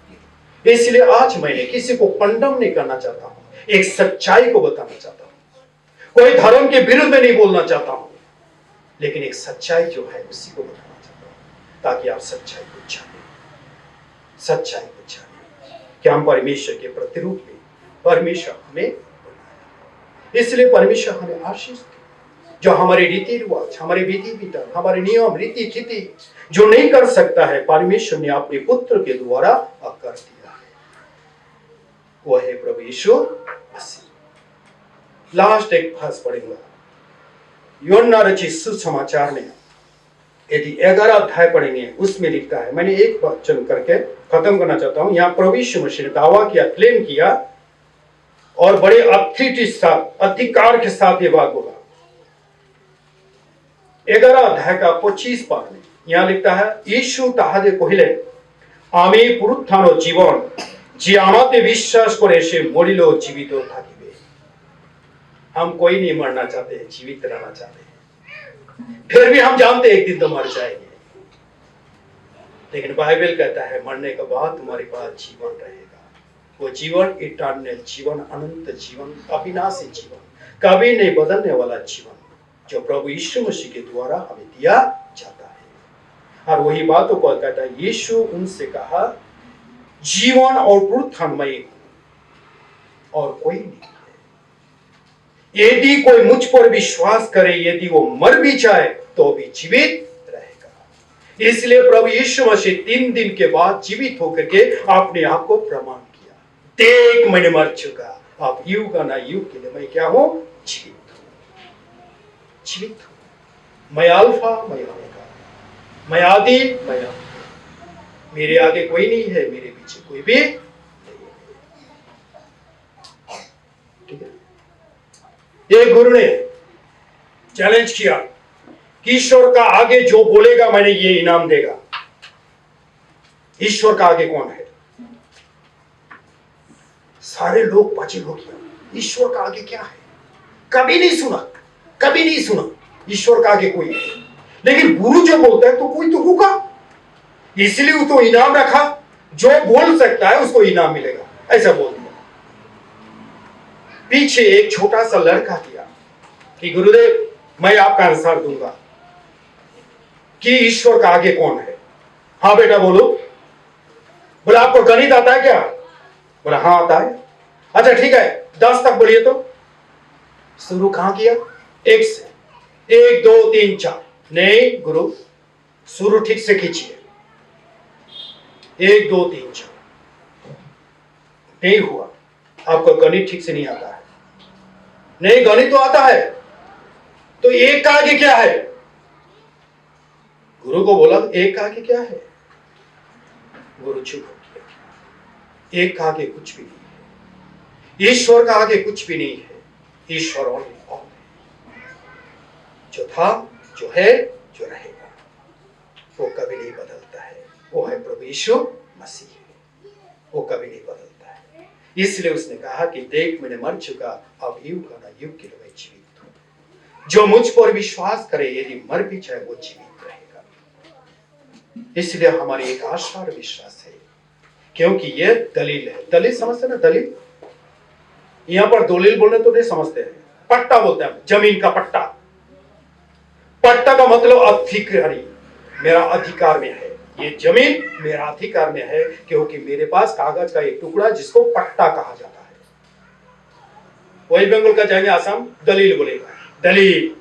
इसलिए आज मैंने किसी को कंडम नहीं करना चाहता हूं, एक सच्चाई को बताना चाहता हूं। कोई धर्म के विरुद्ध में नहीं बोलना चाहता हूं, लेकिन एक सच्चाई जो है उसी को बताना चाहता हूं, ताकि आप सच्चाई को जाने, सच्चाई को जाने कि हम परमेश्वर के प्रतिरूप में, परमेश्वर हमें बनाया। इसलिए परमेश्वर हमें आशीष दे। जो हमारे रीति रिवाज, हमारे विधि विधान, हमारे नियम रीति थीति जो नहीं कर सकता है, परमेश्वर ने अपने पुत्र के द्वारा कर दिया है। वह है प्रभु यीशु मसीह। लास्ट एक भाष पढ़ेंगे यूहन्ना रचित सुसमाचार में, यदि 11 अध्याय पढ़ेंगे, उसमें लिखता है, मैंने एक वचन करके खत्म करना चाहता हूं। यहाँ प्रभु यीशु मसीह ने दावा किया, क्लेम किया और बड़े अथॉरिटी साथ, अधिकार के साथ ये बात बोला। 11 अध्याय का 25 पद में यहाँ लिखता है, यीशु ताहादे कहिलेन, आमी पुनरुत्थान ও জীবন, যে আমাতে বিশ্বাস করে সে মরিলেও জীবিত থাকিবে। हम कोई नहीं मरना चाहते हैं, जीवित रहना चाहते हैं। फिर भी हम जानते हैं एक दिन तो मर जाएंगे, लेकिन बाइबल कहता है मरने के बाद तुम्हारे पास जीवन रहेगा। वो जीवन इटर्नल जीवन, अनंत जीवन, अविनाशी जीवन, कभी नहीं बदलने वाला जीवन, जो प्रभु यीशु मसीह के द्वारा हमें दिया जाता है। और वही बातों को कहता है, यीशु उनसे कहा, जीवन और पुनरुत्थान मैं हूं और कोई नहीं है। यदि कोई मुझ पर विश्वास करे, यदि वो मर भी जाए तो भी जीवित रहेगा। इसलिए प्रभु यीशु मसीह 3 दिन के बाद जीवित होकर के अपने आप को प्रमाण किया, देख मैंने मर चुका, अब युग ना युग के लिए मैं क्या हूं? जीवित हूं, जीवित हूं। मैं अल्फा, मैं ओमेगा, मैं आदि, मैं अंत। मेरे आगे कोई नहीं है, मेरे पीछे कोई भी नहीं है। ठीक है। एक गुरु ने चैलेंज किया कि ईश्वर का आगे जो बोलेगा मैंने ये इनाम देगा। ईश्वर का आगे कौन है? सारे लोग पाजिल हो गया, ईश्वर का आगे क्या है, कभी नहीं सुना, कभी नहीं सुना ईश्वर का आगे कोई है। लेकिन गुरु जो बोलता है तो कोई तो होगा, इसलिए वो तो इनाम रखा, जो बोल सकता है उसको इनाम मिलेगा, ऐसा बोल दिया। पीछे एक छोटा सा लड़का किया कि गुरुदेव मैं आपका आंसर दूंगा कि ईश्वर का आगे कौन है। हाँ बेटा बोलो। बोला आपको गणित आता है क्या? बोला हाँ आता है। अच्छा ठीक है 10 तक बोलिए तो। शुरू कहां किया? 1 से। 1 2 3 4। नहीं गुरु, शुरू ठीक से खींचिए। 1 2 3 4 नहीं हुआ, आपको गणित ठीक से नहीं आता है। नहीं गणित तो आता है, तो 1 का आगे क्या है? गुरु को बोला 1 का आगे क्या है? गुरु चुप हो गया। 1 का आगे कुछ भी नहीं है, ईश्वर का आगे कुछ भी नहीं है। ईश्वर और है, जो था, जो है, जो रहेगा, वो कभी नहीं बदलता है। वो है प्रभु यीशु मसीह, वो कभी नहीं बदलता है। इसलिए उसने कहा कि देख मैंने मर चुका, अब युग का ना युग के लिए मैं जीवित हूं। जो मुझ पर विश्वास करे यदि मर भी जाए वो जीवित रहेगा। इसलिए हमारी एक आशा और विश्वास है, क्योंकि यह दलील है। दलील समझते ना? दलील यहां पर दलील बोलने तो नहीं समझते हैं, पट्टा बोलते हैं, जमीन का पट्टा। पट्टा का मतलब अधिकारी, मेरा अधिकार में है, ये जमीन मेरा अधिकार में है, क्योंकि मेरे पास कागज का एक टुकड़ा जिसको पट्टा कहा जाता है। वही बंगाल का जाएंगे आसाम, दलील बोलेगा, दलील,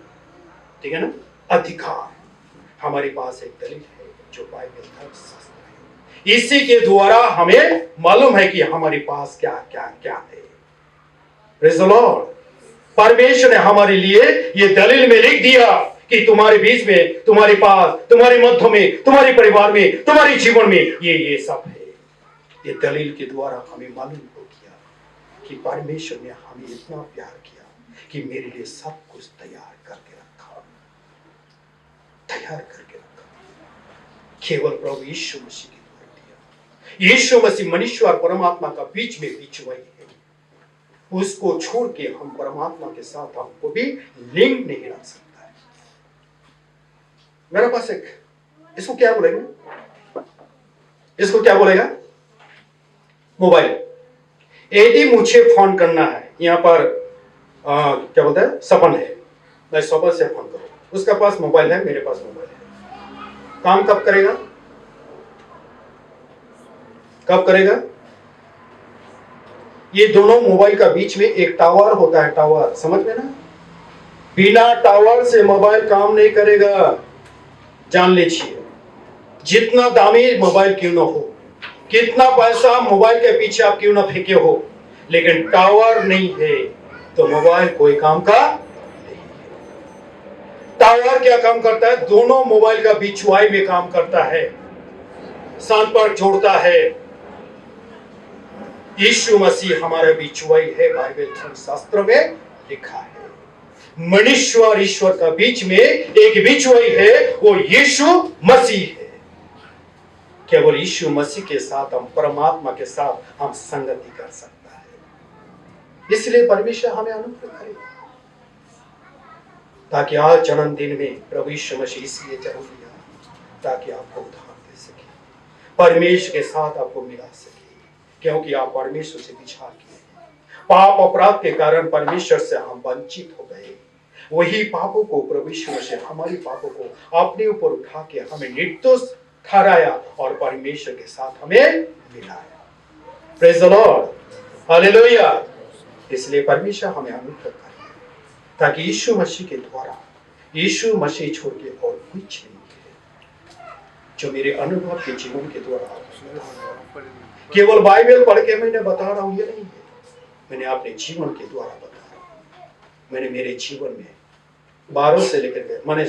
ठीक है ना? अधिकार। हमारे पास एक दलील है जो बाइबल धर्मशास्त्र है। इसी के द्वारा हमें मालूम है कि हमारे पास क्या क्या क्या है। Praise the Lord. परमेश्वर ने हमारे लिए ये दलील में लिख दिया कि तुम्हारे बीच में, तुम्हारे पास, तुम्हारे मध्य में, तुम्हारे परिवार में, तुम्हारे जीवन में ये सब है। ये दलील के द्वारा हमें मालूम हो गया कि परमेश्वर ने हमें इतना प्यार किया कि मेरे लिए सब कुछ तैयार करके रखा, तैयार करके रखा। केवल प्रभु यीशु मसीह के द्वारा दिया। यीशु मसीह मनुष्य और परमात्मा का बीच में बिछुआई है। उसको छोड़ के हम परमात्मा के साथ हमको भी लिंक नहीं रख सकता है। मेरे पास एक, इसको क्या बोलेंगे, इसको क्या बोलेगा, मोबाइल। यदि मुझे फोन करना है, यहां पर क्या बोलता है, सपन है, मैं सपन से फोन करूं, उसका पास मोबाइल है, मेरे पास मोबाइल है, काम कब करेगा? कब करेगा? ये दोनों मोबाइल का बीच में एक टावर होता है, टावर, समझ में ना? बिना टावर से मोबाइल काम नहीं करेगा, जान लीजिए। जितना दामी मोबाइल क्यों ना हो, कितना पैसा मोबाइल के पीछे आप क्यों ना फेंके हो, लेकिन टावर नहीं है तो मोबाइल कोई काम का नहीं है। टावर क्या काम करता है? दोनों मोबाइल का बिछुआई में काम करता है, संपर्क जोड़ता है। यीशु मसीह हमारे बिछुआई है, बाइबल धर्मशास्त्र में लिखा है। मनुष्य और ईश्वर का बीच में एक बिछुआई है, वो यीशु मसीह है। केवल यीशु मसीह के साथ हम, परमात्मा के साथ हम संगति कर सकता है। इसलिए परमेश्वर हमें अनुग्रह करे, ताकि आज जन्मदिन में प्रभु यीशु मसीह इसलिए जन्म लिया ताकि आपको उद्धार दे सके, परमेश्वर के साथ आपको मिला सके, क्योंकि आप परमेश्वर से बिछड़ गए हैं। पाप अपराध के कारण परमेश्वर से हम वंचित हो गए। वही पापों को प्रभु यीशु से, हमारी पापों को अपने ऊपर उठा के हमें निर्दोष ठहराया और परमेश्वर के साथ हमें मिलाया। Praise the Lord, hallelujah. इसलिए परमेश्वर हमें अनुग्रह करे, ताकि यीशु मसीह के द्वारा, यीशु मसीह छोड़ के और कुछ नहीं है जो मेरे अनुभव के जीवन के द्वारा। केवल बाइबल पढ़ के मैंने बता रहा हूं ये नहीं है, मैंने अपने जीवन के द्वारा बता रहा हूं। मैंने मेरे जीवन में 12 से लेकर, मैंने,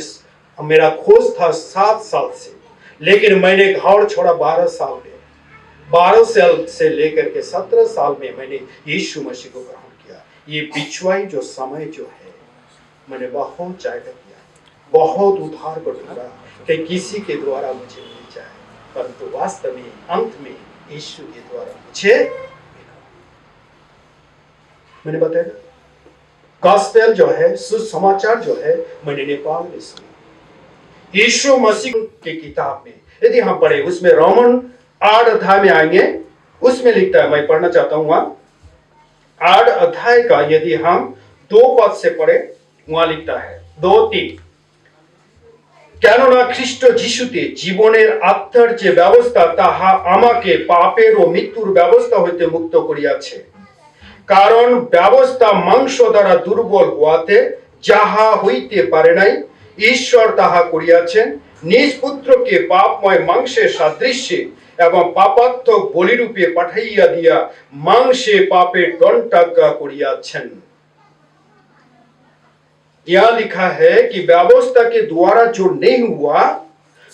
मेरा खोज था 7 साल से, लेकिन मैंने घाव छोड़ा 12 साल में। 12 साल से लेकर के 17 साल में मैंने यीशु मसीह को ग्रहण किया। ये बिछुआई जो समय जो है, मैंने बहुत जायका किया, बहुत उधार को ढूंढा कि किसी के द्वारा मुझे मिल जाए, परंतु वास्तव में अंत में यीशु के द्वारा मुझे मिला। मैंने बताया ना, गॉस्पेल जो है, सुसमाचार जो है, मैंने नेपाल में सुना। यीशु मसीह की किताब में यदि हम पढ़े, उसमें रोमन 8 अध्याय में आएंगे, उसमें लिखता है, मैं पढ़ना चाहता हूं वहां 8 अध्याय का यदि हम 2 पद से पढ़े, वहां लिखता है 2-3, কেননা খ্রিস্ট যিশুতে জীবনের আত্মার যে ব্যবস্থা তাহা আমাকে পাপের ও মৃত্যুর ব্যবস্থা হইতে মুক্ত করিয়াছে, কারণ ব্যবস্থা মাংস দ্বারা দুর্বল হওয়াতে যাহা হইতে পারে নাই, ঈশ্বর তাহা করিয়াছেন নিজ পুত্রকে পাপময় মাংসের সাদৃশ্যে এবং পাপাত্মক বলিরূপে পাঠাইয়া দিয়া মাংসে পাপের দণ্ডাজ্ঞা করিয়াছেন। यह लिखा है कि व्यवस्था के द्वारा जो नहीं हुआ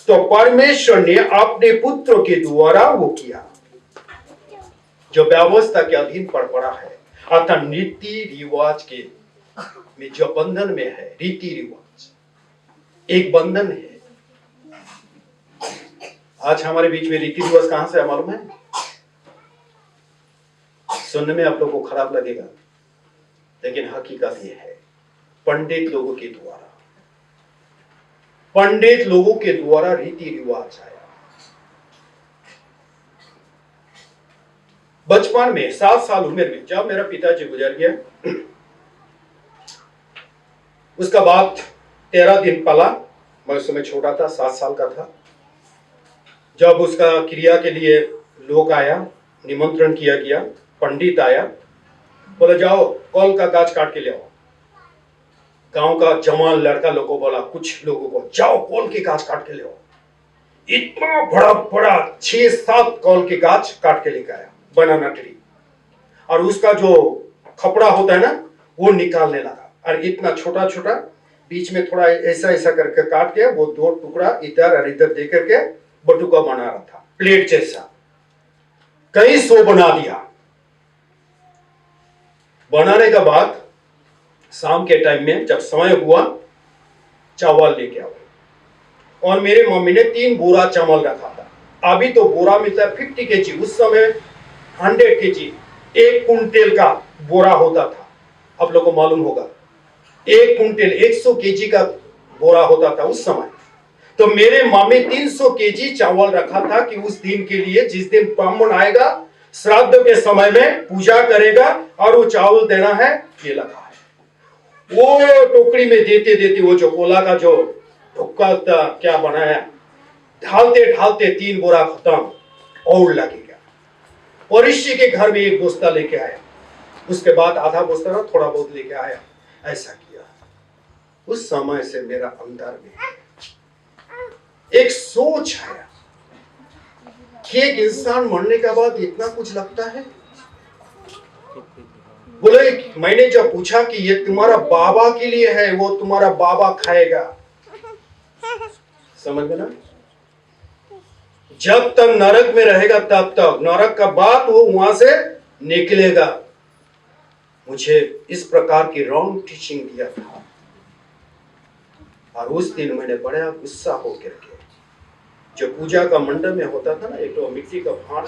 तो परमेश्वर ने अपने पुत्र के द्वारा वो किया, जो व्यवस्था के अधीन पड़ा है, अर्थात रीति रिवाज के में जो बंधन में है। रीति रिवाज एक बंधन है। आज हमारे बीच में रीति रिवाज कहां से है मालूम है? सुनने में आप लोगों को खराब लगेगा, लेकिन हकीकत यह है, पंडित लोगों के द्वारा रीति रिवाज आया। बचपन में 7 साल उम्र में जब मेरा पिताजी गुजर गया, उसका बाद 13 दिन पला, मैं उस समय छोटा था, 7 साल का था। जब उसका क्रिया के लिए लोग आया, निमंत्रण किया गया, पंडित आया, बोला जाओ कॉल का गाछ काट के ले आओ। गांव का जवान लड़का लोगों को बोला, कुछ लोगों को, जाओ कॉल के गाछ काट के ले आओ। इतना बड़ा बड़ा 6-7 कॉल के गाछ काट के लेकर आया, बनाना ट्री, और उसका जो खपड़ा होता है ना, वो निकालने लगा, और इतना छोटा छोटा बीच में थोड़ा ऐसा ऐसा करके काट के वो 2 टुकड़ा इधर और इधर दे करके बटुका बना रहा था, प्लेट जैसा। कहीं 100 बना दिया। बनाने के बाद शाम के टाइम में जब समय हुआ, चावल लेके आओ, और मेरे मम्मी ने 3 बोरा चावल रखा था। अभी तो बोरा मिलता है 50 केजी, उस समय 100 केजी 1 कुंटल का बोरा होता था। आप लोगों को मालूम होगा, 1 कुंटल 100 केजी का बोरा होता था उस समय। तो मेरे मम्मी 300 केजी चावल रखा था कि उस दिन के लिए, जिस दिन ब्राह्मण आएगा, श्राद्ध के समय में पूजा करेगा और वो चावल देना है, ये लगा है। वो टोकरी में देते देते वो जो कोला का जो ढुक्का था क्या बनाया, ढालते ढालते 3 बोरा खत्म, और लगेगा। पड़ोसी के घर में 1 बोस्ता लेके आया, उसके बाद आधा बोस्ता ना थोड़ा बहुत लेके आया, ऐसा किया। उस समय से मेरा अंदर में एक सोच आया कि एक इंसान मरने के बाद इतना कुछ लगता है। बोले, मैंने जब पूछा कि ये तुम्हारा बाबा के लिए है, वो तुम्हारा बाबा खाएगा। समझ में ना? जब तक नरक में रहेगा तब तक, नरक का बाद वो वहां से निकलेगा। मुझे इस प्रकार की रॉन्ग टीचिंग दिया था, और उस दिन मैंने बड़ा गुस्सा होकर के, जो पूजा का मंडप में होता था ना, एक तो मिट्टी का भांड,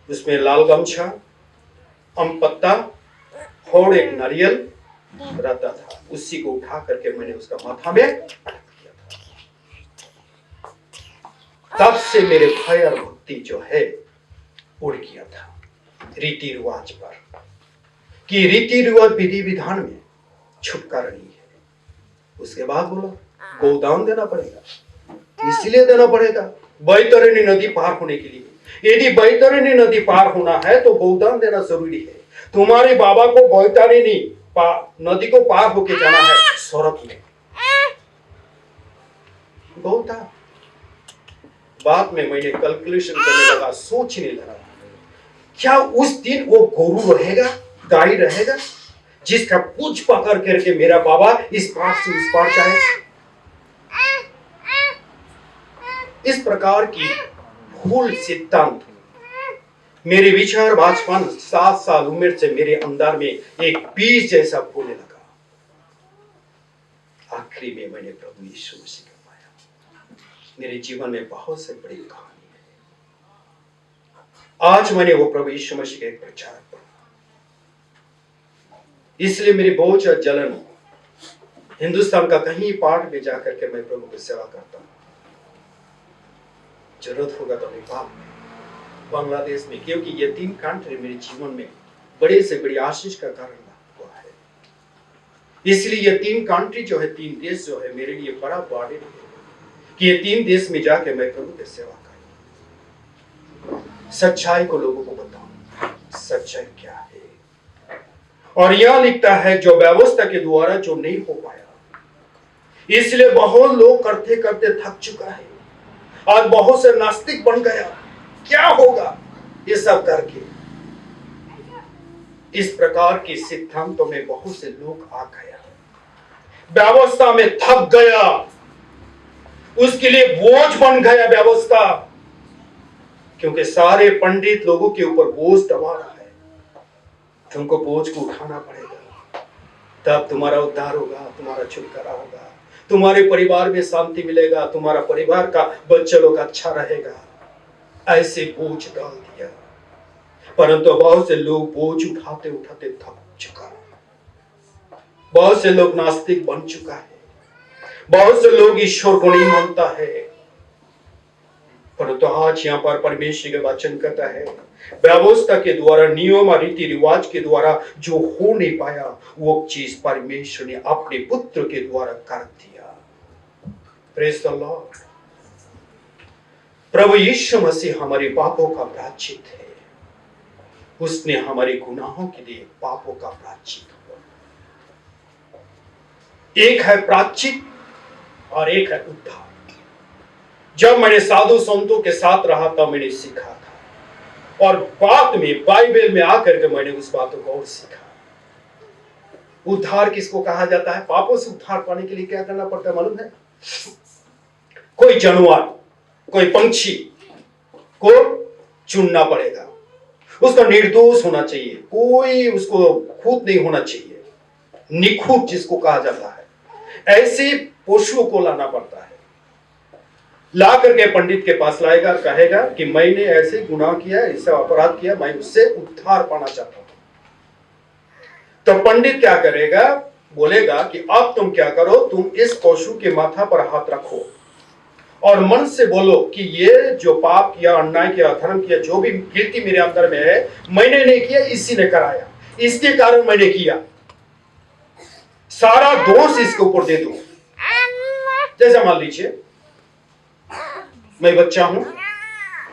उसमें लाल गमछा, आम पत्ता और एक नारियल रहता था, उसी को उठा करके मैंने उसका माथा में किया था। तब से मेरे भय और भक्ति जो है उड़ गया था रीति रिवाज पर, कि रीति रिवाज विधि विधान में छुटकारा नहीं है। उसके बाद बोला गोदान देना पड़ेगा, इसलिए देना पड़ेगा बैतरणी नदी पार होने के लिए। यदि बैतरणी नदी पार होना है तो गोदान देना जरूरी है। तुम्हारे बाबा को बैतरणी नदी को पार होके जाना है स्वर्ग में। गौता बाद में मैंने कैलकुलेशन करने लगा, सोचने लगा, क्या उस दिन वो गोरू रहेगा, गाय रहेगा, जिसका पूछ पकड़ करके मेरा बाबा इस पार से उस पार जाए? इस प्रकार की भूल सिद्धांत मेरे विचार बचपन 7 साल उम्र से मेरे अंदर में एक बीज जैसा बोलने लगा। आखिरी में मैंने प्रभु यीशु मसीह को पाया। मेरे जीवन में बहुत से बड़ी कहानी है। आज मैंने वो प्रभु यीशु मसीह का एक प्रचार इसलिए मेरी बोझ और जलन हिंदुस्तान का कहीं पार्ट में जाकर के मैं प्रभु की सेवा करता हूँ। जरूरत होगा तो नेपाल में, बांग्लादेश में, क्योंकि ये 3 कंट्री मेरे जीवन में बड़े से बड़ी आशीष का कारण हुआ है। इसलिए ये 3 कंट्री जो है, 3 देश जो है, मेरे लिए बड़ा बर्डन है कि ये 3 देश में जाके मैं प्रभु की सेवा करूं, सच्चाई को लोगों को बताऊं, सच्चाई क्या है। और यह लिखता है जो व्यवस्था के द्वारा जो नहीं हो पाया, इसलिए बहुत लोग करते करते थक चुका है। आज बहुत से नास्तिक बन गया, क्या होगा ये सब करके। इस प्रकार के सिद्धांतों में बहुत से लोग आ गया, व्यवस्था में थक गया, उसके लिए बोझ बन गया व्यवस्था, क्योंकि सारे पंडित लोगों के ऊपर बोझ दबा रहा है। तुमको बोझ को उठाना पड़ेगा, तब तुम्हारा उद्धार होगा, तुम्हारा छुटकारा होगा, तुम्हारे परिवार में शांति मिलेगा, तुम्हारा परिवार का बच्चा लोग अच्छा रहेगा। ऐसे बोझ डाल दिया, परंतु बहुत से लोग बोझ उठाते उठाते थक चुका है। बहुत से लोग नास्तिक बन चुका है, बहुत से लोग ईश्वर को नहीं मानता है। परंतु आज यहाँ पर परमेश्वर का वचन कहता है, व्यवस्था के द्वारा, नियम और रीति रिवाज के द्वारा जो हो नहीं पाया, वो चीज परमेश्वर ने अपने पुत्र के द्वारा कर दिया। Praise the lord. प्रभु यीशु मसीह हमारे पापों का प्रायश्चित है। उसने हमारे गुनाहों के लिए पापों का प्रायश्चित हुआ। एक है प्रायश्चित और एक है उद्धार। जब मैंने साधु संतों के साथ रहा तब मैंने सीखा था, और बाद में बाइबल में आकर के मैंने उस बातों को और सीखा। उद्धार किसको कहा जाता है? पापों से उद्धार पाने के लिए क्या करना पड़ता है मालूम है? कोई जानवर, कोई पंछी को चुनना पड़ेगा, उसका निर्दोष होना चाहिए, कोई उसको खूत नहीं होना चाहिए, निखूत जिसको कहा जाता है, ऐसे पशुओं को लाना पड़ता है। ला करके पंडित के पास लाएगा और कहेगा कि मैंने ऐसे गुनाह किया, ऐसा अपराध किया, मैं उससे उद्धार पाना चाहता हूं। तो पंडित क्या करेगा? बोलेगा कि अब तुम क्या करो, तुम इस पशु के माथा पर हाथ रखो और मन से बोलो कि ये जो पाप किया, अन्याय किया, अधर्म किया, जो भी गिल्टी मेरे अंदर में है, मैंने नहीं किया, इसी ने कराया, इसके कारण मैंने किया, सारा दोष इसके ऊपर दे दो। जैसे मान लीजिए मैं बच्चा हूं,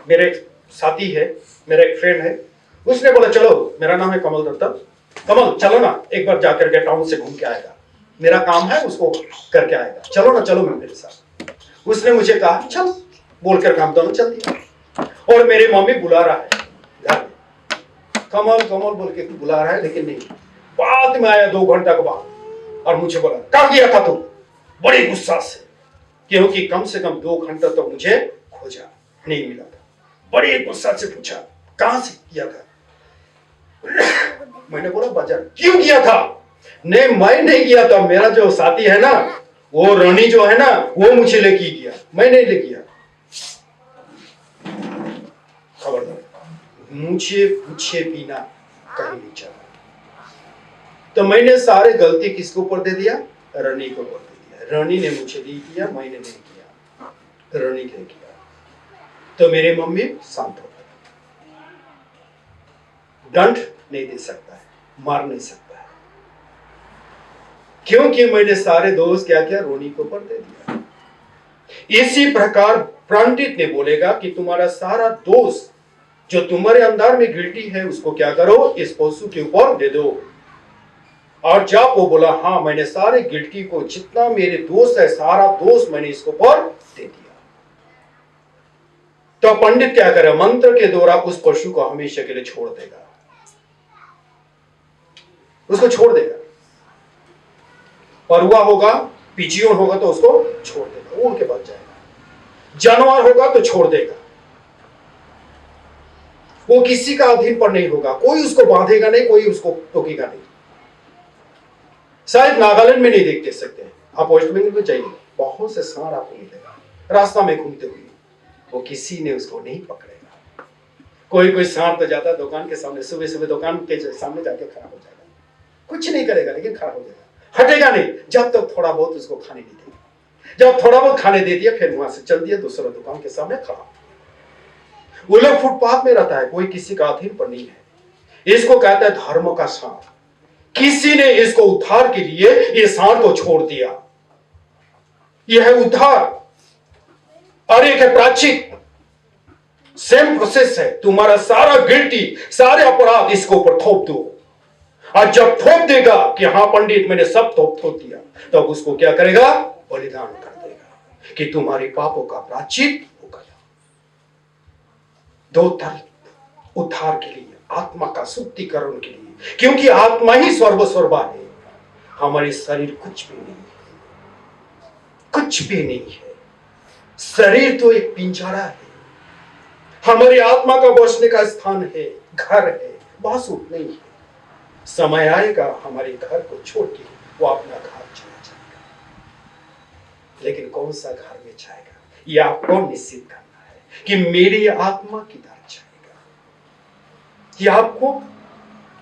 मेरे एक साथी है, मेरा एक फ्रेंड है, उसने बोला चलो, मेरा नाम है कमल दत्ता, कमल चलो ना एक बार जाकर के टाउन से घूम के आएगा, मेरा काम है उसको करके आएगा, चलो ना, चलो मैं मेरे साथ। उसने मुझे कहा चल, बोलकर काम दोनों चल दिया। और मेरी मम्मी बुला रहा है घर में, कमल कमल बोल के बुला रहा है, लेकिन नहीं। बाद में आया 2 घंटा के बाद और मुझे बोला कहाँ गया था तू? बड़ी गुस्सा से, क्योंकि कम से कम 2 घंटा तो मुझे खोजा, नहीं मिला था। बड़ी गुस्सा से पूछा कहां से किया था? मैंने बोला बाजार। क्यों किया था? नहीं मैं नहीं किया था, मेरा जो साथी है ना, वो रानी जो है ना, वो मुझे लेके गया, मैं नहीं ले गया। खबरदार, मुझे पूछे बिना कहीं नहीं चला। तो मैंने सारे गलती किसके ऊपर दे दिया? रानी को ऊपर दे दिया। रानी ने मुझे नहीं किया, मैंने नहीं किया, रानी ने किया। तो मेरी मम्मी शांत हो गई। दंड नहीं दे सकता है, मार नहीं सकता है, क्योंकि मैंने सारे दोष क्या किया? रोनी को ऊपर दे दिया। इसी प्रकार पंडित ने बोलेगा कि तुम्हारा सारा दोष जो तुम्हारे अंदर में गिल्टी है, उसको क्या करो? इस पशु के ऊपर दे दो। और जब वो बोला हाँ मैंने सारे गिल्टी को, जितना मेरे दोष है, सारा दोष मैंने इसको ऊपर दे दिया, तो पंडित क्या करे? मंत्र के द्वारा उस पशु को हमेशा के लिए छोड़ देगा, उसको छोड़ देगा। और हुआ होगा, पिजियन होगा तो उसको छोड़ देगा, उड़ के बच जाएगा। जानवर होगा तो छोड़ देगा, वो किसी का अधीन पर नहीं होगा, कोई उसको बांधेगा नहीं, कोई उसको टोकेगा नहीं। शायद नागालैंड में नहीं देख सकते हैं आप, वेस्ट बंगाल में जाइए, बहुत से सांड आपको मिलेगा रास्ता में घूमते हुए, वो किसी ने उसको नहीं पकड़ेगा। कोई कोई सांड तो जाता है दुकान के सामने, सुबह सुबह दुकान के सामने जाके खड़ा हो जाएगा, कुछ नहीं करेगा लेकिन खड़ा हो जाएगा, हटेगा नहीं जब तक थोड़ा बहुत उसको खाने नहीं देगा। जब थोड़ा बहुत खाने दे दिया फिर वहां से चल दिया दूसरा दुकान के सामने खड़ा। वो लोग फुटपाथ में रहता है, कोई किसी का अधीन पर नहीं है। इसको कहता है धर्म का सांड। किसी ने इसको उद्धार के लिए ये सांड को छोड़ दिया। यह है उद्धार और एक है प्रायश्चित। सेम प्रोसेस है। तुम्हारा सारा गिल्टी, सारे अपराध इसके ऊपर थोप दो, और जब थोप देगा कि हाँ पंडित मैंने सब थोप दिया, तब तो उसको क्या करेगा? बलिदान कर देगा कि तुम्हारे पापों का प्रायश्चित हो गया। दो तरफ उद्धार के लिए, आत्मा का शुद्धिकरण के लिए, क्योंकि आत्मा ही सर्वस्वर्वा है। हमारे शरीर कुछ भी नहीं है, कुछ भी नहीं है। शरीर तो एक पिंजरा है, हमारी आत्मा का बसने का स्थान है, घर है, बस उतना ही है। समय आएगा हमारे घर को छोड़ के वो अपना घर चला जाएगा, लेकिन कौन सा घर में जाएगा ये आपको निश्चित करना है कि मेरी आत्मा किधर जाएगा। ये आपको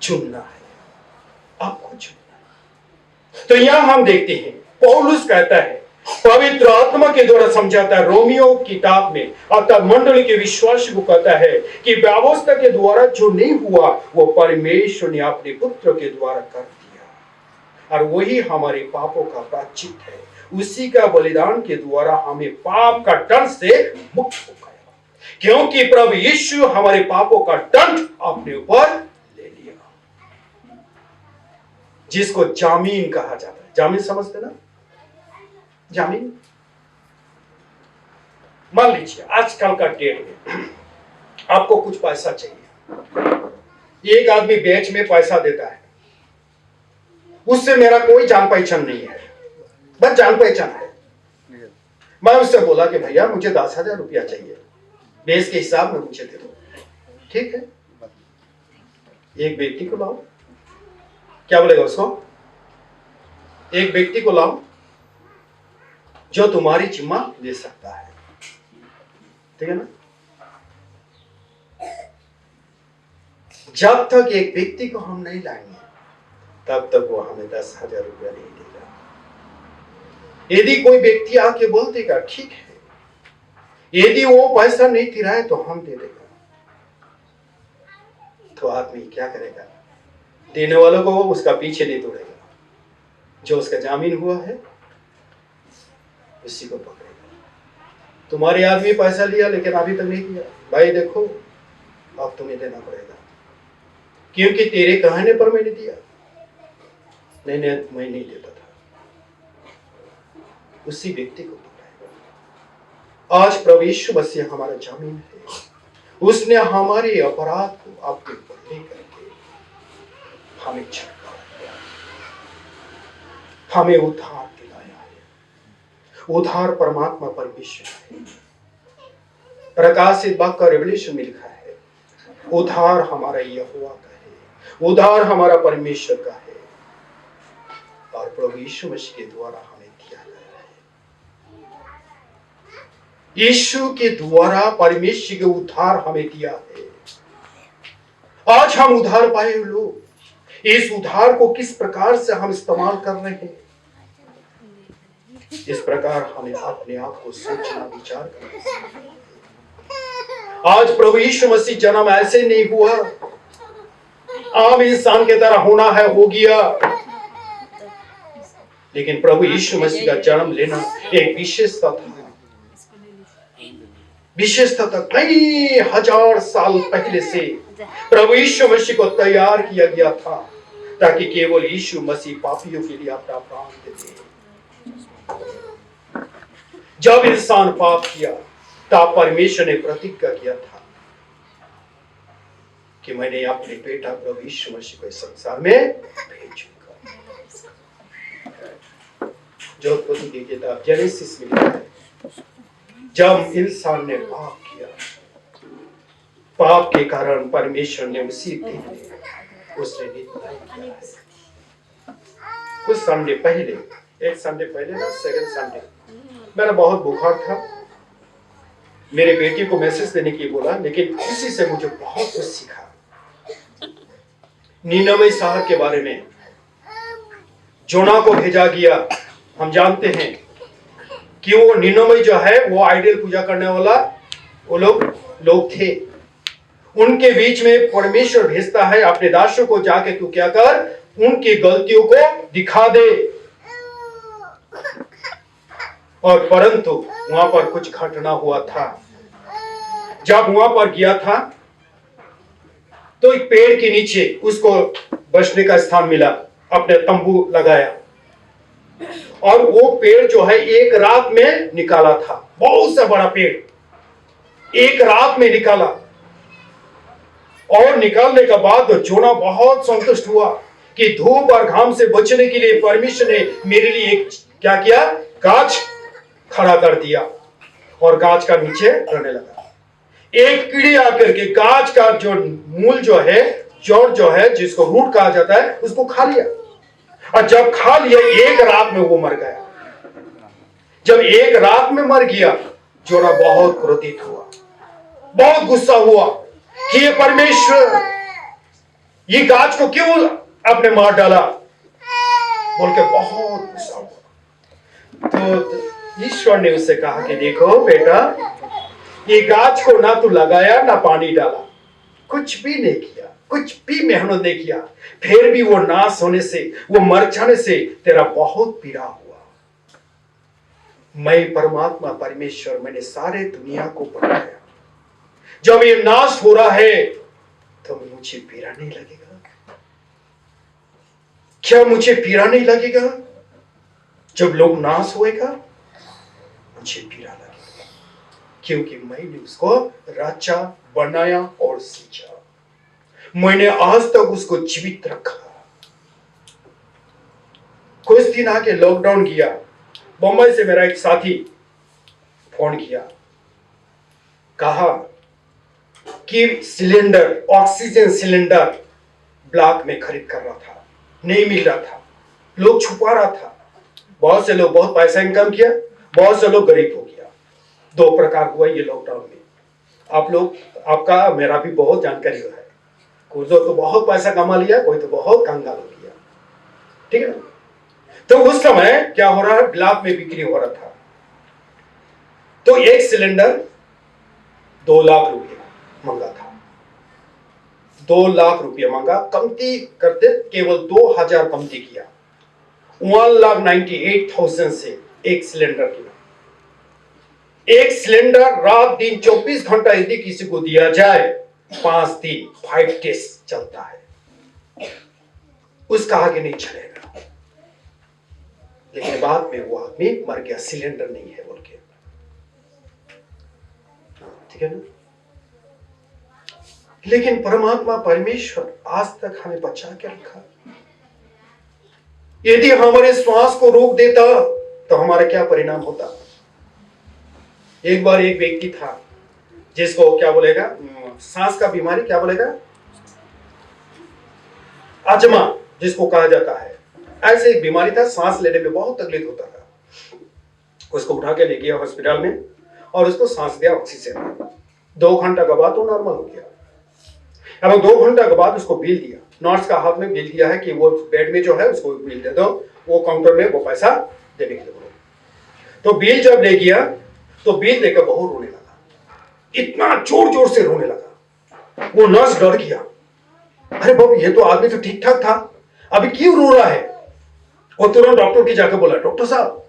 चुनना है, आपको चुनना है। तो यहां हम देखते हैं पौलुस कहता है, पवित्र आत्मा के द्वारा समझाता है रोमियो किताब में, अर्थात मंडली के विश्वासी को कहता है कि व्यवस्था के द्वारा जो नहीं हुआ वो परमेश्वर ने अपने पुत्र के द्वारा कर दिया, और वही हमारे पापों का प्रायश्चित है। उसी का बलिदान के द्वारा हमें पाप का दंड से मुक्त हो गया, क्योंकि प्रभु यीशु हमारे पापों का दंड अपने ऊपर ले लिया, जिसको जामीन कहा जाता है। जामीन समझते ना? जामीन, मान लीजिए आजकल का डेट में आपको कुछ पैसा चाहिए, एक आदमी बेच में पैसा देता है, उससे मेरा कोई जान पहचान नहीं है, बस जान पहचान है। मैं उससे बोला कि भैया मुझे 10,000 रुपया चाहिए, बेच के हिसाब में मुझे दे दो। ठीक है, एक व्यक्ति को लाओ, क्या बोलेगा उसको? एक व्यक्ति को लाओ जो तुम्हारी जिम्मा ले सकता है, ठीक है ना? जब तक एक व्यक्ति को हम नहीं लाएंगे तब तक वो हमें 10,000 रुपया नहीं देगा। यदि कोई व्यक्ति आके बोल देगा ठीक है, यदि वो पैसा नहीं तिराए तो हम दे देगा, तो आदमी क्या करेगा? देने वालों को उसका पीछे नहीं तोड़ेगा, जो उसका जामीन हुआ है उसी को पकड़ेगा। तुम्हारे आदमी पैसा लिया लेकिन अभी तक नहीं दिया, भाई देखो अब तुम्हें देना पड़ेगा, क्योंकि तेरे कहने पर मैंने दिया। नहीं मैं नहीं देता था, उसी व्यक्ति को पकड़ेगा। आज प्रभु यीशु मसीह हमारा जामीन है, उसने हमारे अपराध को अपने ऊपर ले करके हमें छुटकारा दिया, हमें उद्धार दिलाया है। उद्धार परमात्मा परमेश्वर है। प्रकाशित वाक्य का रेवलेशन में लिखा है, उद्धार हमारा यहोवा का है, उद्धार हमारा परमेश्वर का है, और प्रभु यीशु मसीह के द्वारा हमें दिया गया है। यीशु के द्वारा परमेश्वर के उद्धार हमें दिया है। आज हम उद्धार पाए हुए लोग, इस उद्धार को किस प्रकार से हम इस्तेमाल कर रहे हैं, इस प्रकार हमें अपने आप को सोचना विचार करना। आज प्रभु यीशु मसीह जन्म ऐसे नहीं हुआ, आम इंसान की तरह होना है हो गया, लेकिन प्रभु यीशु मसीह का जन्म लेना एक विशेषता था। विशेषता था, कई हजार साल पहले से प्रभु यीशु मसीह को तैयार किया गया था, ताकि केवल यीशु मसीह पापियों के लिए अपना प्राण दे दे। जब इंसान पाप किया तब परमेश्वर ने प्रतिज्ञा किया था कि मैंने अपने बेटा प्रभु यीशु मसीह को इस संसार में भेजूंगा। जो उत्पत्ति की किताब जेनेसिस में लिखा है, जब इंसान ने पाप किया, पाप के कारण परमेश्वर ने उसी दिन उसने निर्णय किया है। कुछ संडे पहले, एक संडे पहले ना, सेकंड संडे, मेरा बहुत बुखार था, मेरे बेटी को मैसेज देने की बोला, लेकिन उसी से मुझे बहुत कुछ सीखा। नीनवे शहर के बारे में जोना को भेजा गया। हम जानते हैं कि वो निनवे जो है वो आइडल पूजा करने वाला वो लोग थे। उनके बीच में परमेश्वर भेजता है अपने दासों को, जाके तू क्या कर, उनकी गलतियों को दिखा दे। और परंतु वहां पर कुछ घटना हुआ था। जब वहां पर गया था तो एक पेड़ के नीचे उसको बचने का स्थान मिला, अपने तंबू लगाया और वो पेड़ जो है एक रात में निकाला था। बहुत सा बड़ा पेड़ एक रात में निकाला और निकालने के बाद जोना बहुत संतुष्ट हुआ कि धूप और घाम से बचने के लिए परमेश्वर ने मेरे लिए एक क्या किया, गाछ खड़ा कर दिया और गाछ का नीचे रहने लगा। एक कीड़ी आकर के गाछ का जो मूल जो है, जड़ जो है, जिसको रूट कहा जाता है, उसको खा लिया। और जब खा लिया एक रात में वो मर गया। जब एक रात में मर गया, जोना बहुत क्रोधित हुआ, बहुत गुस्सा हुआ कि ये परमेश्वर ये गाछ को क्यों आपने मार डाला, बोल के बहुत गुस्सा हुआ। तो ईश्वर ने उससे कहा कि देखो बेटा, ये गाछ को ना तू लगाया ना पानी डाला, कुछ भी नहीं किया, कुछ भी मेहनत नहीं किया, फिर भी वो नाश होने से, वो मर जाने से तेरा बहुत पीड़ा हुआ। मैं परमात्मा परमेश्वर, मैंने सारे दुनिया को बनाया। जब ये नाश हो रहा है तो मुझे पीड़ा नहीं लगेगा? क्या मुझे पीड़ा नहीं लगेगा? जब लोग नाश होएगा मुझे पीड़ा लगेगा, क्योंकि मैंने उसको रचा, बनाया और सींचा। मैंने आज तक उसको जीवित रखा। कुछ दिन आके लॉकडाउन किया, बंबई से मेरा एक साथी फोन किया, कहा कि सिलेंडर, ऑक्सीजन सिलेंडर ब्लॉक में खरीद कर रहा था, नहीं मिल रहा था, लोग छुपा रहा था। बहुत से लोग बहुत पैसा इनकम किया, बहुत से लोग गरीब हो गया। दो प्रकार हुआ ये लॉकडाउन में। आप लोग, आपका मेरा भी बहुत जानकारी है। कोई तो बहुत पैसा कमा लिया, कोई तो बहुत कंगाल हो गया, ठीक है ना। तो उस समय क्या हो रहा है, ब्लॉक में बिक्री हो रहा था। तो एक सिलेंडर 2 लाख रुपया मंगा था। 2 लाख रुपया मंगा, कमती करते केवल 2000 कमती किया। 1,98,000 से एक सिलेंडर किया। एक सिलेंडर रात दिन 24 घंटा यदि किसी को दिया जाए, 5 दिन 5 डेज चलता है, उसका आगे नहीं चलेगा। लेकिन बाद में वो आदमी मर गया, सिलेंडर नहीं है बोल के, ठीक है ना। लेकिन परमात्मा परमेश्वर आज तक हमें बचा के रखा। यदि हमारे श्वास को रोक देता तो हमारा क्या परिणाम होता। एक बार एक व्यक्ति था जिसको क्या बोलेगा, सांस का बीमारी, क्या बोलेगा, अजमा जिसको कहा जाता है, ऐसे एक बीमारी था। सांस लेने में बहुत तकलीफ होता था। उसको उठा के ले गया हॉस्पिटल में और उसको सांस दिया ऑक्सीजन। 2 घंटा के बाद वो नॉर्मल हो गया। अब 2 घंटा के बाद उसको बिल दिया, नर्स का हाथ में बिल दिया है कि वो बेड में जो है उसको बिल दे दो, वो काउंटर में वो पैसा देने के लिए बोलो। तो बिल जब ले गया तो बिल देकर बहुत रोने लगा, इतना जोर जोर से रोने लगा। वो नर्स डर गया, अरे बाबू ये तो आदमी तो ठीक ठाक था, अभी क्यों रो रहा है। वो तुरंत डॉक्टर के जाकर बोला, डॉक्टर साहब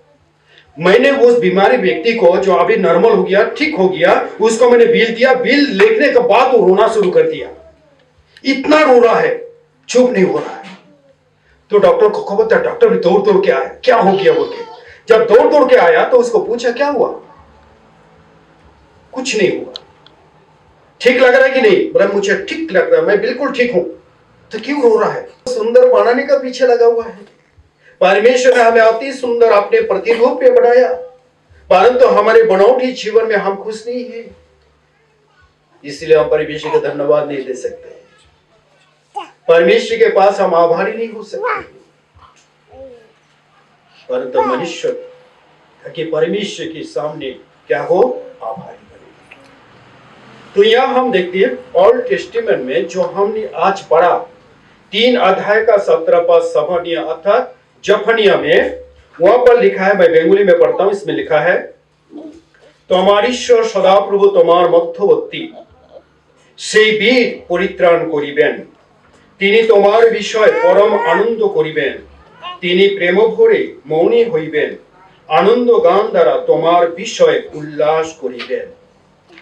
मैंने उस बीमारी व्यक्ति को जो अभी नॉर्मल हो गया, ठीक हो गया, उसको मैंने बिल दिया, बिल लिखने के बाद वो रोना शुरू कर दिया, इतना रो रहा है, चुप नहीं हो रहा है। तो डॉक्टर को खबर था, डॉक्टर भी दौड़ दौड़ के आया, क्या हो गया बोल के। जब दौड़ दौड़ के आया तो उसको पूछा क्या हुआ, कुछ नहीं हुआ। ठीक लग रहा है कि नहीं, बोला मुझे ठीक लग रहा है, मैं बिल्कुल ठीक हूं। तो क्यों रो रहा है, सुंदर बनाने का पीछे लगा हुआ है। परमेश्वर ने हमें अति सुंदर अपने प्रतिरूप में बनाया, परंतु हमारे बनावटी जीवन में हम खुश नहीं है, इसलिए हम परमेश्वर को धन्यवाद नहीं दे सकते। परमेश्वर के पास हम आभारी नहीं हो सकते, परंतु मनुष्य कि परमेश्वर के सामने क्या हो, आभारी बने। तो यहां हम देखते हैं ओल्ड टेस्टामेंट में जो हमने आज पढ़ा, 3 अध्याय का 17 पद सभानीय अर्थात जफनिया में वहां पर लिखा है, मैं बेंगुली में पढ़ता हूं, इसमें लिखा है, তোমার ঈশ্বর সদাপ্রভু তোমার মধ্যবর্তী সেই বীর পরিত্রাণ করিবেন, তিনি তোমার বিষয় পরম আনন্দ করিবেন, তিনি প্রেম ভরে মৌনী হইবেন, आनंद गान द्वारा तुम्हार विषय उल्लास करिबेन।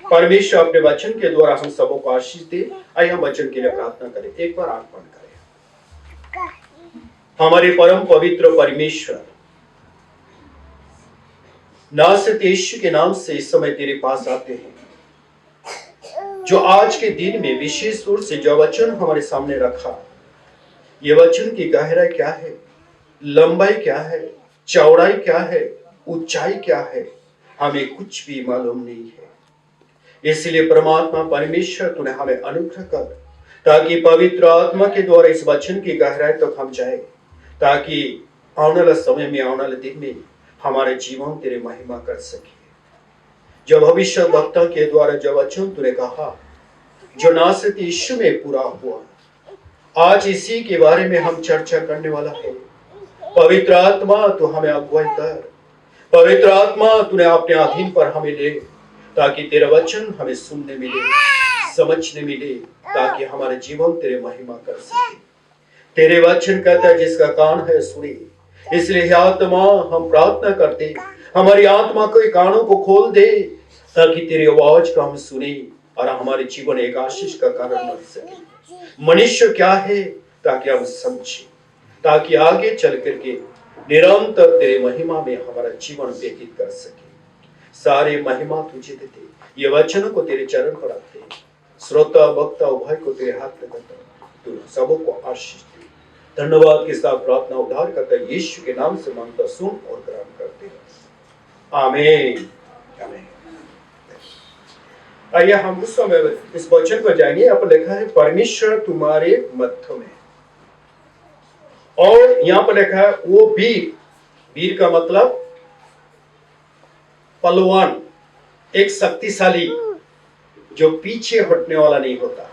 परमेश्वर अपने वचन के द्वारा हम सबों को आशीष दे। आइए हम वचन के लिए प्रार्थना करें। एक बार आंख बंद करें। हमारे परम पवित्र परमेश्वर, नासरत यीशु के नाम से इस समय तेरे पास आते हैं, जो आज के दिन में विशेष रूप से जो वचन हमारे सामने रखा, ये वचन की गहराई क्या है, लंबाई क्या है, चौड़ाई क्या है, ऊंचाई क्या है, हमें कुछ भी मालूम नहीं है। इसलिए परमात्मा परमेश्वर तूने हमें अनुग्रह कर, ताकि पवित्र आत्मा के द्वारा इस वचन की गहराई तक हम जाए, ताकि आने वाले समय में, आने वाले दिन में हमारे जीवन तेरे महिमा कर सके। जो भविष्य वक्ता के द्वारा जो वचन तूने कहा, जो नासरत यीशु में पूरा हुआ, आज इसी के बारे में हम चर्चा करने वाला है। पवित्र आत्मा तू हमें अगुवाई कर, पवित्र आत्मा तूने अपने अधीन पर हमें ले, ताकि तेरा वचन हमें सुनने मिले, समझने मिले, ताकि हमारे जीवन तेरे महिमा कर सके। तेरे वचन कहता है जिसका कान है सुने। इसलिए आत्मा हम प्रार्थना करते, हमारी आत्मा के कानों को खोल दे, ताकि तेरी आवाज को हम सुने और हमारे जीवन एक आशीष का कारण बन सके। मनुष्य क्या है ताकि हम समझे, ताकि आगे चल करके निरंतर तेरे महिमा में हमारा जीवन व्यतीत कर सके। सारे महिमा तुझे देते, ये वचनों को तेरे चरण पर रखते, श्रोता वक्ता उभय को तेरे हाथ में करता, तू सबों को आशीष दे। धन्यवाद के साथ प्रार्थना उद्धार करता यीशु के नाम से मांगता, सुन और ग्रहण करते हैं। आमीन आमीन। आइए हम उस समय इस वचन पर जाएंगे। यहाँ पर लिखा है, परमेश्वर तुम्हारे मध्य में, और यहां पर लिखा है वो वीर। वीर का मतलब पहलवान, एक शक्तिशाली जो पीछे हटने वाला नहीं होता।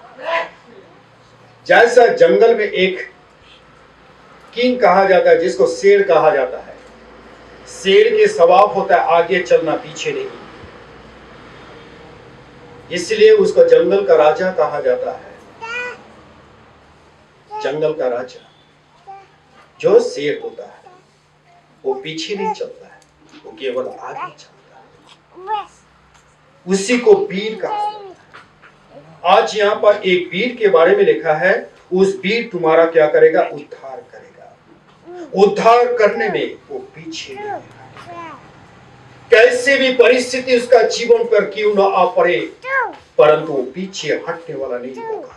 जैसा जंगल में एक किंग कहा जाता है, जिसको शेर कहा जाता है, शेर के स्वभाव होता है आगे चलना, पीछे नहीं, इसलिए उसको जंगल का राजा कहा जाता है। जंगल का राजा जो शेर होता है वो पीछे नहीं चलता है, वो केवल आगे चलता है, उसी को वीर कहा जाता है। आज यहाँ पर एक वीर के बारे में लिखा है, उस वीर तुम्हारा क्या करेगा, उद्धार करेगा। उद्धार करने में वो पीछे नहीं रहेगा। कैसे भी परिस्थिति उसका जीवन पर क्यों न आ पड़े, परंतु वो पीछे हटने वाला नहीं होगा।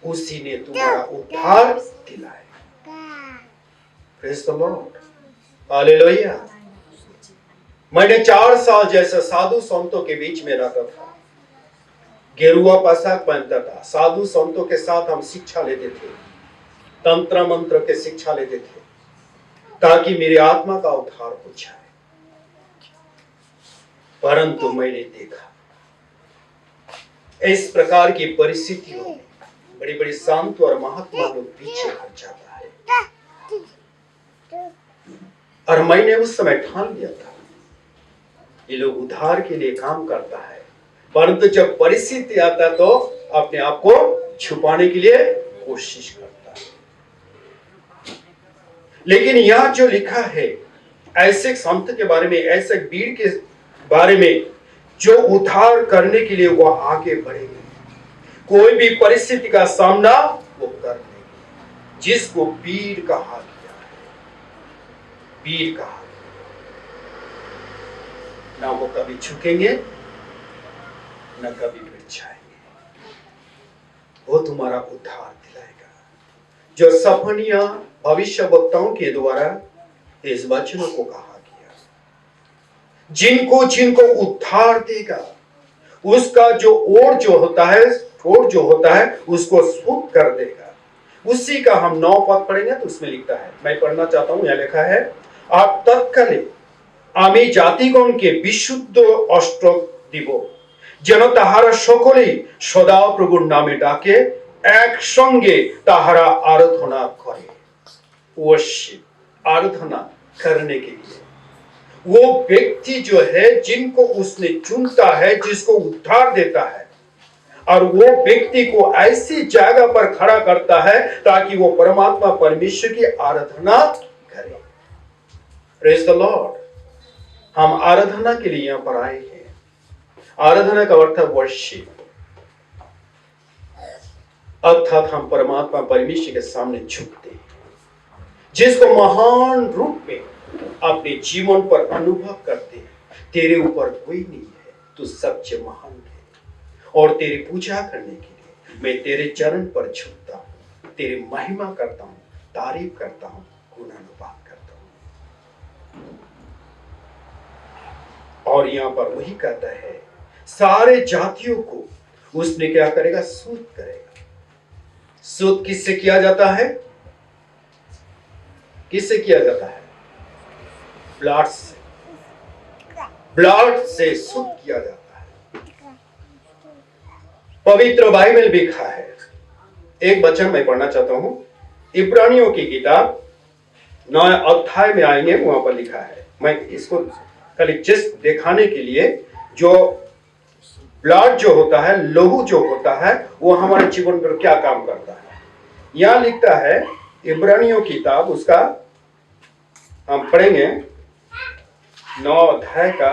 उसी ने तुम्हारा उद्धार दिलाया। Praise the Lord. Hallelujah. मैंने 4 साल जैसा साधु संतों के बीच में रहता था, गेरुआ पोशाक पहनता था, साधु संतों के साथ हम शिक्षा लेते थे, तंत्र मंत्र के शिक्षा लेते थे, ताकि मेरी आत्मा का उद्धार हो जाए। परंतु मैंने देखा इस प्रकार की परिस्थितियों में बड़ी बड़ी संत और महात्मा लोग पीछे हट जाता है। और मैंने उस समय ठान लिया था, ये लोग उद्धार के लिए काम करता है, परंतु जब परिस्थिति आता तो अपने आप को छुपाने के लिए कोशिश करता है। लेकिन यहां जो लिखा है, ऐसे संत के बारे में, ऐसे वीर के बारे में, जो उद्धार करने के लिए वो आगे बढ़ेंगे, कोई भी परिस्थिति का सामना वो कर लेंगे, जिसको वीर कहा गया है। वीर कहा, ना वो कभी झुकेंगे न कभी गिर जाएंगे, वो तुम्हारा उद्धार दिलाएगा। जो सफनिया भविष्यवक्ताओं के द्वारा इस वचनों को कहा गया, जिनको जिनको उद्धार देगा, उसका जो ओर जो होता है उसको शुद्ध कर देगा। उसी का हम 9 पद पढ़ेंगे तो उसमें लिखता है, मैं पढ़ना चाहता हूं, यहां लिखा है, आप तत्काले আমি জাতিগণকে বিশুদ্ধ অষ্টক দিব, যেন তাহারা সকলেই সদা প্রভুর নামে ডাকে, একসঙ্গে তাহারা আরাধনা করে। Worship आराधना करने के लिए। वो व्यक्ति जो है जिनको उसने चुनता है, जिसको उद्धार देता है, और वो व्यक्ति को ऐसी जगह पर खड़ा करता है ताकि वो परमात्मा परमेश्वर की आराधना करे। Praise the Lord. हम आराधना के लिए यहां पर आए हैं। आराधना का अर्थ है वर्शिप, अर्थात हम परमात्मा परमेश्वर के सामने झुकते हैं, जिसको महान रूप में अपने जीवन पर अनुभव करते हैं। तेरे ऊपर कोई नहीं है, तू सबसे महान है, और तेरी पूजा करने के लिए मैं तेरे चरण पर झुकता हूं, तेरी महिमा करता हूं, तारीफ करता हूं, गुणानुवाद करता हूं। और यहां पर वही कहता है, सारे जातियों को उसने क्या करेगा? शुद्ध करेगा। शुद्ध किससे किया जाता है? किससे किया जाता है? ब्लड से। ब्लड से शुद्ध किया जाता है। पवित्र बाइबल भी लिखा है। एक वचन मैं पढ़ना चाहता हूं, इब्रानियों की किताब 9 अध्याय में आएंगे, वहां पर लिखा है। मैं इसको खाली जस्ट दिखाने के लिए, जो ब्लड जो होता है, लहू जो होता है, वो हमारे जीवन पर क्या काम करता है। यहां लिखता है इब्रानियों की किताब, उसका हम पढ़ेंगे 9 अध्याय का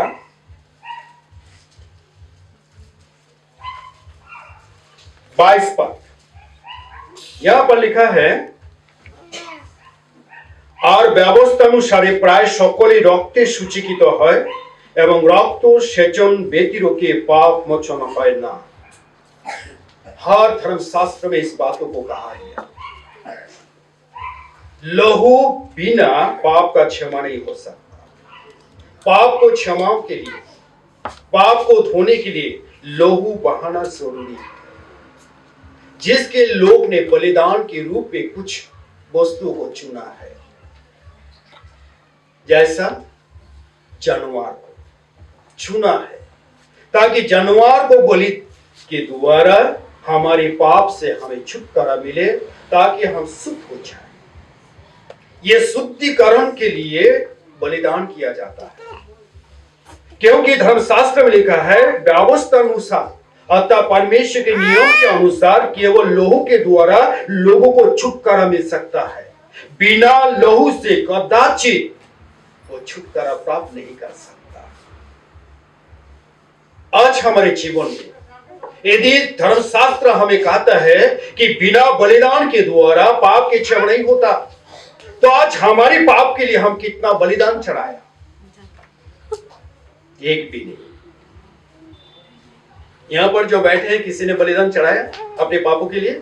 22 पद। यहां पर लिखा है, আর ব্যবস্থা অনুসারে প্রায় সকলেই রক্তে সূচিত হয় এবং রক্ত সেচন ব্যতিরেকে पाप मोचन হয় না। हर धर्मशास्त्र में इस बातों को कहा गया। लहू बिना पाप का क्षमा नहीं हो सकता। पाप को क्षमा के लिए, पाप को धोने के लिए लहू बहाना जरूरी है, जिसके लोग ने बलिदान के रूप में कुछ वस्तुओं को चुना है, जैसा जानवर को चुना है, ताकि जानवर को बलि के द्वारा हमारे पाप से हमें छुटकारा मिले, ताकि हम शुद्ध हो जाए। ये शुद्धिकरण के लिए बलिदान किया जाता है, क्योंकि धर्मशास्त्र में लिखा है, व्यवस्था अनुसार अर्थात परमेश्वर के नियम के अनुसार केवल लहू के द्वारा लोगों को छुटकारा मिल सकता है। बिना लहू से कदाचित वो छुटकारा प्राप्त नहीं कर सकता। आज हमारे जीवन में यदि धर्मशास्त्र हमें कहता है कि बिना बलिदान के द्वारा पाप के क्षमा नहीं होता, तो आज हमारे पाप के लिए हम कितना बलिदान चढ़ाया? एक भी नहीं। यहां पर जो बैठे हैं, किसी ने बलिदान चढ़ाया अपने पापों के लिए?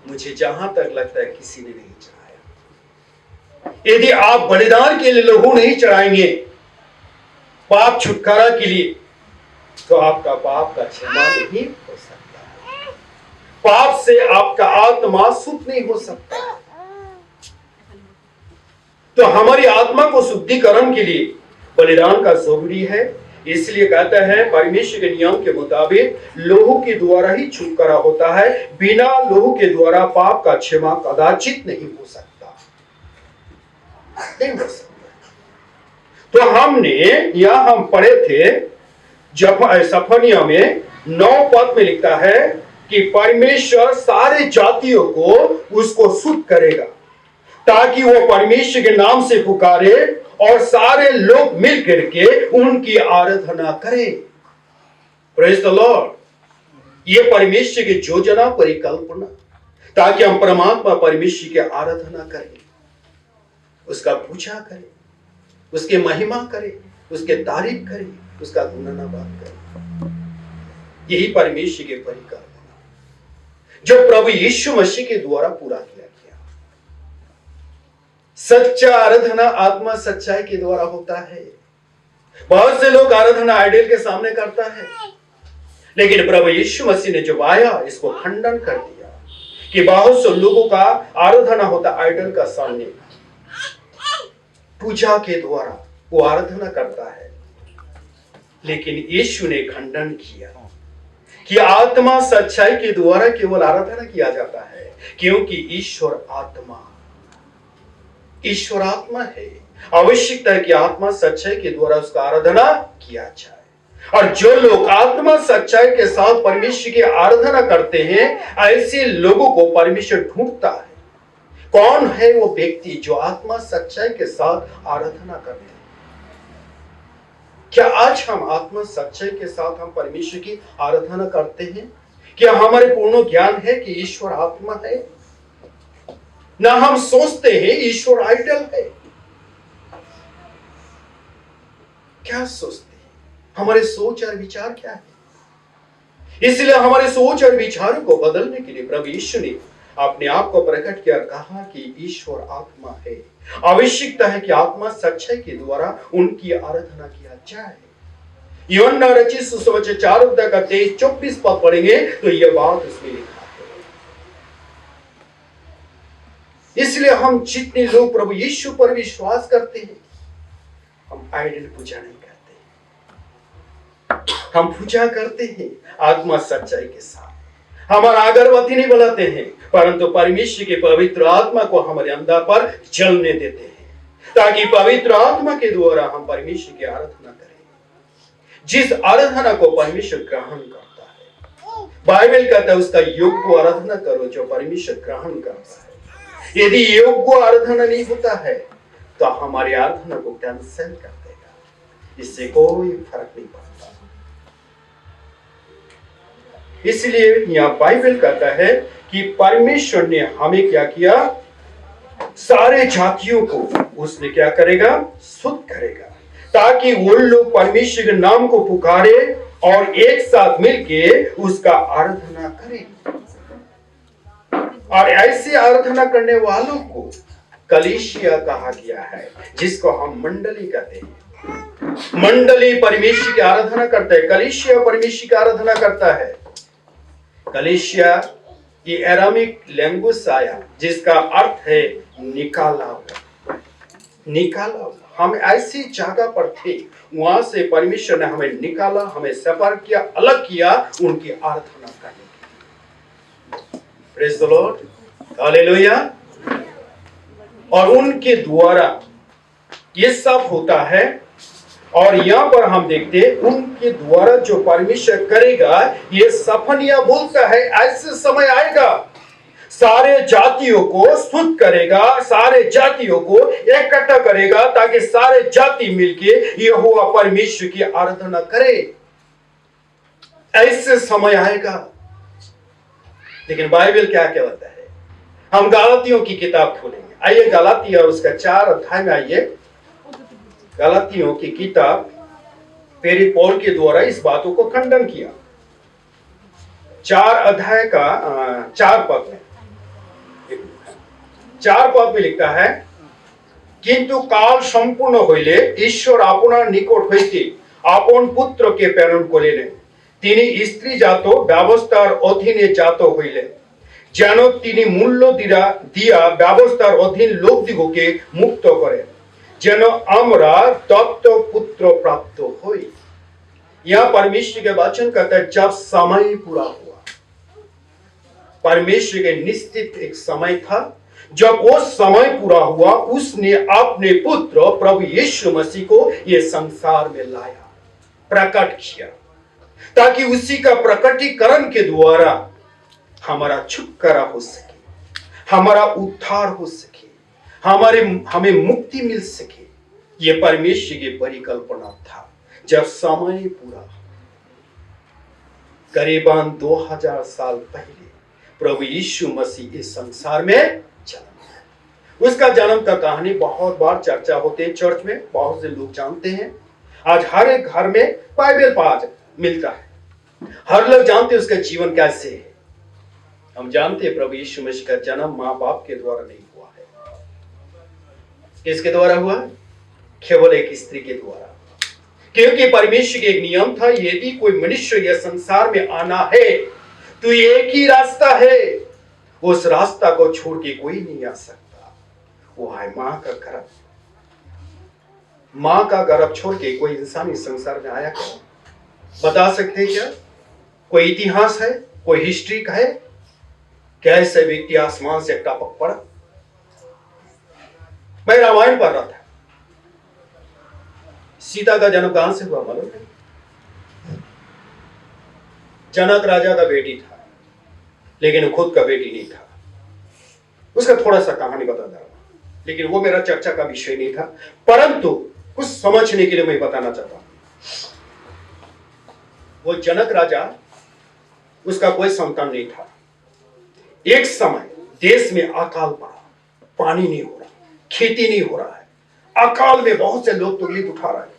मुझे जहां तक लगता है किसी ने नहीं चढ़ाया। यदि आप बलिदान के लिए लहू नहीं चढ़ाएंगे पाप छुटकारा के लिए, तो आपका पाप का क्षमा नहीं हो सकता। पाप से आपका आत्मा शुद्ध नहीं हो सकता। तो हमारी आत्मा को शुद्धिकरण के लिए बलिदान का जरूरी है। इसलिए कहता है, परमेश्वर के नियम के मुताबिक लहू के द्वारा ही छुटकारा होता है। बिना लहू के द्वारा पाप का क्षमा कदाचित नहीं हो सकता, नहीं हो सकता। तो हमने यहां हम पढ़े थे, जब सफनिया में 9 पद में लिखता है कि परमेश्वर सारे जातियों को उसको शुद्ध करेगा, ताकि वो परमेश्वर के नाम से पुकारे और सारे लोग मिल करके उनकी आराधना करें। Praise the Lord. ये परमेश्वर की योजना, परिकल्पना, ताकि हम परमात्मा परमेश्वर की आराधना करें, उसका पूजा करें, उसके महिमा करें, उसके तारीफ करें, उसका गुणगान करें। यही परमेश्वर की परिकल्पना जो प्रभु यीशु मसीह के द्वारा पूरा किया गया। सच्चा आराधना आत्मा सच्चाई के द्वारा होता है। बहुत से लोग आराधना आइडल के सामने करता है, लेकिन प्रभु यीशु मसीह ने जो आया इसको खंडन कर दिया कि बहुत से लोगों का आराधना होता आइडल का सामने, पूजा के द्वारा वो आराधना करता है। लेकिन यीशु ने खंडन किया कि आत्मा सच्चाई के द्वारा केवल आराधना किया जाता है, क्योंकि ईश्वर आत्मा ईश्वर आत्मा है। आवश्यकता है कि आत्मा सच्चाई के द्वारा उसका आराधना किया जाए। और जो लोग आत्मा सच्चाई के साथ परमेश्वर की आराधना करते हैं, ऐसे लोगों को परमेश्वर ढूंढता है। कौन है वो व्यक्ति जो आत्मा सच्चाई के साथ आराधना करते हैं? क्या आज हम आत्मा सच्चाई के साथ हम परमेश्वर की आराधना करते हैं? क्या हमारे पूर्ण ज्ञान है कि ईश्वर आत्मा है? ना हम सोचते हैं ईश्वर आइडल है। क्या सोचते हैं? हमारे सोच और विचार क्या है? इसलिए हमारे सोच और विचारों को बदलने के लिए प्रभु यीशु ने अपने आप को प्रकट किया, कहा कि ईश्वर आत्मा है। आवश्यकता है कि आत्मा सच्चाई के द्वारा उनकी आराधना किया जाए। यूहन्ना रचित सुसमाचार 4 अध्याय का 23-24 पद पढ़ेंगे तो यह बात उसमें लिखा है। इसलिए हम जितने लोग प्रभु यीशु पर विश्वास करते हैं, हम आइडल पूजा नहीं करते। हम पूजा करते हैं आत्मा सच्चाई के साथ। हमारा अगरबत्ती नहीं बनाते हैं, परंतु परमेश्वर के पवित्र आत्मा को हमारे अंदर पर जलने देते हैं, ताकि पवित्र आत्मा के द्वारा हम परमेश्वर की आराधना करें, जिस आराधना को परमेश्वर ग्रहण करता है। बाइबल कहता है उसका योग्य आराधना करो जो परमेश्वर ग्रहण करता है। यदि योग्य आराधना नहीं होता है तो हमारी आराधना को कैंसिल कर देगा, इससे कोई फर्क नहीं पड़ता। इसलिए यहां बाइबल कहता है कि परमेश्वर ने हमें क्या किया? सारे जातियों को उसने क्या करेगा? शुद्ध करेगा, ताकि वो लोग परमेश्वर के नाम को पुकारे और एक साथ मिलके उसका आराधना करें। और ऐसे आराधना करने वालों को कलीसिया कहा गया है, जिसको हम मंडली कहते हैं। मंडली परमेश्वर की आराधना करता है, कलीसिया परमेश्वर की आराधना करता है। कलीसिया की एरामिक लैंग्वेज से आया, जिसका अर्थ है निकाला हुआ। निकाला हुआ। हम ऐसी जगह पर थे, वहां से परमेश्वर ने हमें निकाला, हमें सेपरेट किया, अलग किया उनकी आराधना करने के लिए। Praise the Lord, hallelujah. और उनके द्वारा ये सब होता है। और यहां पर हम देखते हैं उनके द्वारा जो परमेश्वर करेगा, ये सफनिया बोलता है ऐसे समय आएगा सारे जातियों को शुद्ध करेगा, सारे जातियों को इकट्ठा करेगा, ताकि सारे जाति मिलके यहोवा परमेश्वर की आराधना करे। ऐसे समय आएगा। लेकिन बाइबल क्या कहता है? हम गलातियों की किताब खोलेंगे। आइए गलाती और उसका 4 अध्याय में आइए। गलातियों की किताब पेरी पौल के द्वारा इस बातों को खंडन किया। 4 अध्याय का 4 पद में 4 पद में लिखता है, किंतु काल संपूर्ण হইলে ঈশ্বর আপনার নিকট হইতে আপন পুত্রকে প্রেরণ করিলেন। তিনি স্ত্রী জাত ব্যবস্থার অধীনে জাত হইলেন, যেন তিনি মূল্য দিয়া ব্যবস্থার অধীন লোকদিগকে মুক্ত করেন, যেন আমরা দত্ত পুত্র प्राप्त হই। यह परमेश्वर के वचन कहता है जब समय पूरा हुआ। परमेश्वर के निश्चित एक समय था, जब वो समय पूरा हुआ उसने अपने पुत्र प्रभु यीशु मसीह को ये संसार में लाया, प्रकट किया, ताकि उसी का प्रकटीकरण के द्वारा हमारा छुटकारा हो सके, हमारा उद्धार हो सके, हमें मुक्ति मिल सके। ये परमेश्वर की परिकल्पना था। जब समय पूरा, करीबन 2000 साल पहले प्रभु यीशु मसीह इस संसार में जन्म लिया। उसका जन्म का कहानी बहुत बार चर्चा होते हैं चर्च में, बहुत से लोग जानते हैं। आज हर एक घर में बाइबल पाठ मिलता है, हर लोग जानते हैं उसका जीवन कैसे है। हम जानते हैं प्रभु यीशु मसीह का जन्म माँ बाप के द्वारा नहीं हुआ है। किसके द्वारा हुआ? केवल एक स्त्री के द्वारा। क्योंकि परमेश्वर के एक नियम था, यदि कोई मनुष्य यह संसार में आना है तो एक ही रास्ता है, उस रास्ता को छोड़ के कोई नहीं आ सकता, वो है मां का गर्भ। मां का गर्भ छोड़ के कोई इंसान इस संसार में आया क्या? बता सकते हैं क्या? कोई इतिहास है, कोई हिस्ट्री का है? कैसे व्यक्ति आसमान से टपक पड़ा? मैं रामायण पढ़ रहा था। सीता का जन्म कहां से हुआ मालूम है? जनक राजा का बेटी था, लेकिन खुद का बेटी नहीं था। उसका थोड़ा सा कहानी बता रहा हूं, लेकिन वो मेरा चर्चा का विषय नहीं था, परंतु कुछ समझने के लिए मैं बताना चाहता हूं। वो जनक राजा, उसका कोई संतान नहीं था। एक समय देश में अकाल पड़ा, पानी नहीं हो रहा, खेती नहीं हो रहा है। अकाल में बहुत से लोग तकलीफ उठा रहे हैं।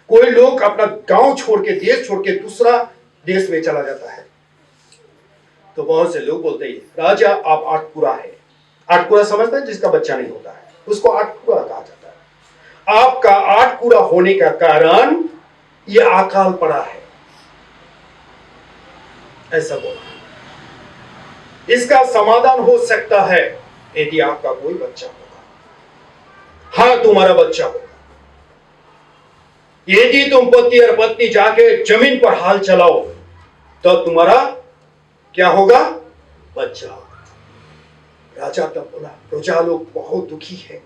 कोई लोग अपना गांव छोड़ के, देश छोड़ के दूसरा देश में चला जाता है। तो बहुत से लोग बोलते हैं, राजा आप आठपुरा है। आठपुरा समझते हैं, जिसका बच्चा नहीं होता है उसको आठपुरा कहा जाता है। आपका आठपुरा होने का कारण यह अकाल पड़ा है, ऐसा बोला। इसका समाधान हो सकता है यदि आपका कोई बच्चा होगा। हाँ, तुम्हारा बच्चा होगा। यदि तुम पति और पत्नी जाके जमीन पर हाल चलाओ तो तुम्हारा क्या होगा? बच्चा होगा। राजा तब बोला, प्रजा लोग बहुत दुखी है,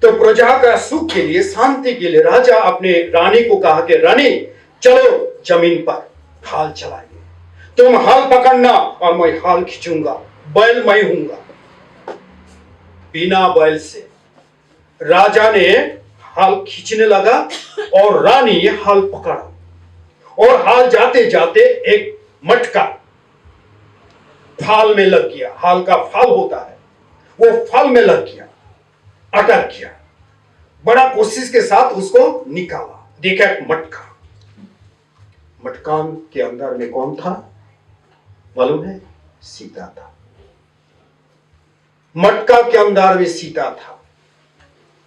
तो प्रजा का सुख के लिए, शांति के लिए राजा अपने रानी को कहा कि रानी चलो जमीन पर हाल चलाएंगे, तुम हाल पकड़ना और मैं हाल खींचूंगा, बैल मैं हूंगा। बिना बैल से राजा ने हाल खींचने लगा और रानी हाल पकड़ा, और हाल जाते जाते एक मटका फाल में लग गया। हाल का फाल होता है, वो फाल में लग गया, अटक गया। बड़ा कोशिश के साथ उसको निकाला, देखा एक मटका। मटकान के अंदर में कौन था मालूम है? सीता था। मटका के अंदर में सीता था,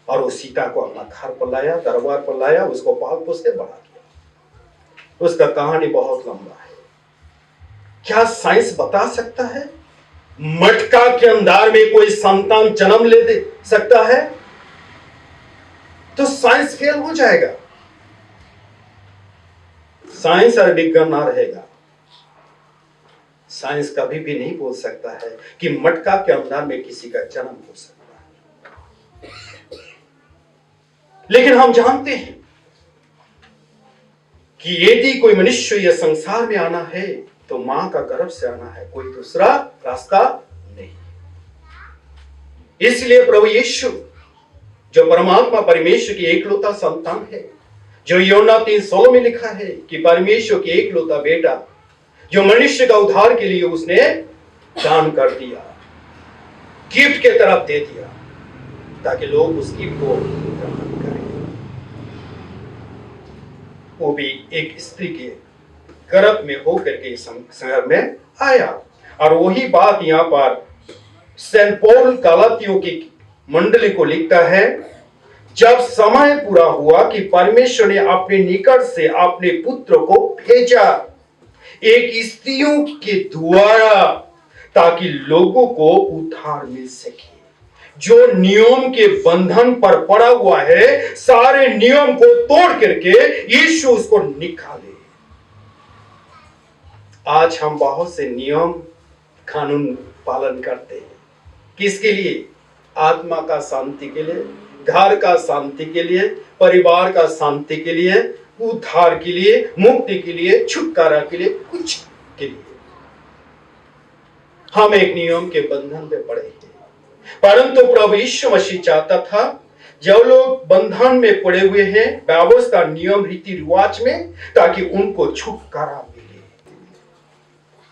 और वो सीता को अपना घर पर लाया, दरबार पर लाया, उसको पाल पोस के बड़ा किया। उसका कहानी बहुत लंबा है। क्या साइंस बता सकता है मटका के अंदर में कोई संतान जन्म ले दे सकता है? तो साइंस फेल हो जाएगा। साइंस और विज्ञान ना रहेगा। साइंस कभी भी नहीं बोल सकता है कि मटका के अंदर में किसी का जन्म हो सकता है। लेकिन हम जानते हैं कि यदि कोई मनुष्य यह संसार में आना है तो मां का गर्भ से आना है, कोई दूसरा रास्ता नहीं। इसलिए प्रभु यीशु जो परमात्मा परमेश्वर की एकलौता संतान है, जो यूहन्ना 3:16 में लिखा है कि परमेश्वर की एकलौता बेटा जो मनुष्य का उद्धार के लिए उसने दान कर दिया, गिफ्ट के तरफ दे दिया, ताकि लोग उस गिफ्ट को ग्रहण करें। वो भी एक स्त्री के गर्भ में होकर के संसार में आया। और वही बात यहां पर सेंट पौल गलातियों की मंडली को लिखता है, जब समय पूरा हुआ कि परमेश्वर ने अपने निकट से अपने पुत्र को भेजा एक स्त्रियों के द्वारा, ताकि लोगों को उद्धार मिल सके। जो नियम के बंधन पर पड़ा हुआ है, सारे नियम को तोड़ करके यीशु उसको निकाले। आज हम बहुत से नियम कानून पालन करते हैं, किसके लिए? आत्मा का शांति के लिए, घर का शांति के लिए, परिवार का शांति के लिए, उद्धार के लिए, मुक्ति के लिए, छुटकारा के लिए, कुछ के लिए हम एक नियम के बंधन में पड़े हैं। परंतु प्रभु यीशु मसीह चाहता था जो लोग बंधन में पड़े हुए हैं व्यवस्था, नियम, रीति रिवाज में, ताकि उनको छुटकारा मिले।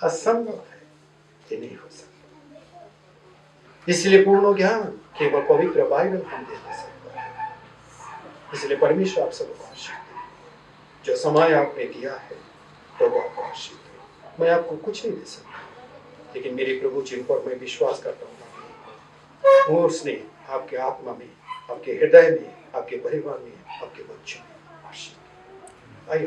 असंभव है, ये नहीं हो सकता। इसलिए पूर्ण ज्ञान केवल पवित्र बाइबल हम दे सकते हैं। इसलिए परमेश्वर आप सबको आशीष दे। जो समय आपने दिया है प्रभु आपको आशीष दे। मैं आपको कुछ नहीं दे सकता, लेकिन मेरे प्रभु जिन पर मैं विश्वास करता हूँ वो उसने आपके आत्मा में, आपके हृदय में, आपके परिवार में, आपके बच्चों में आशीष। आइए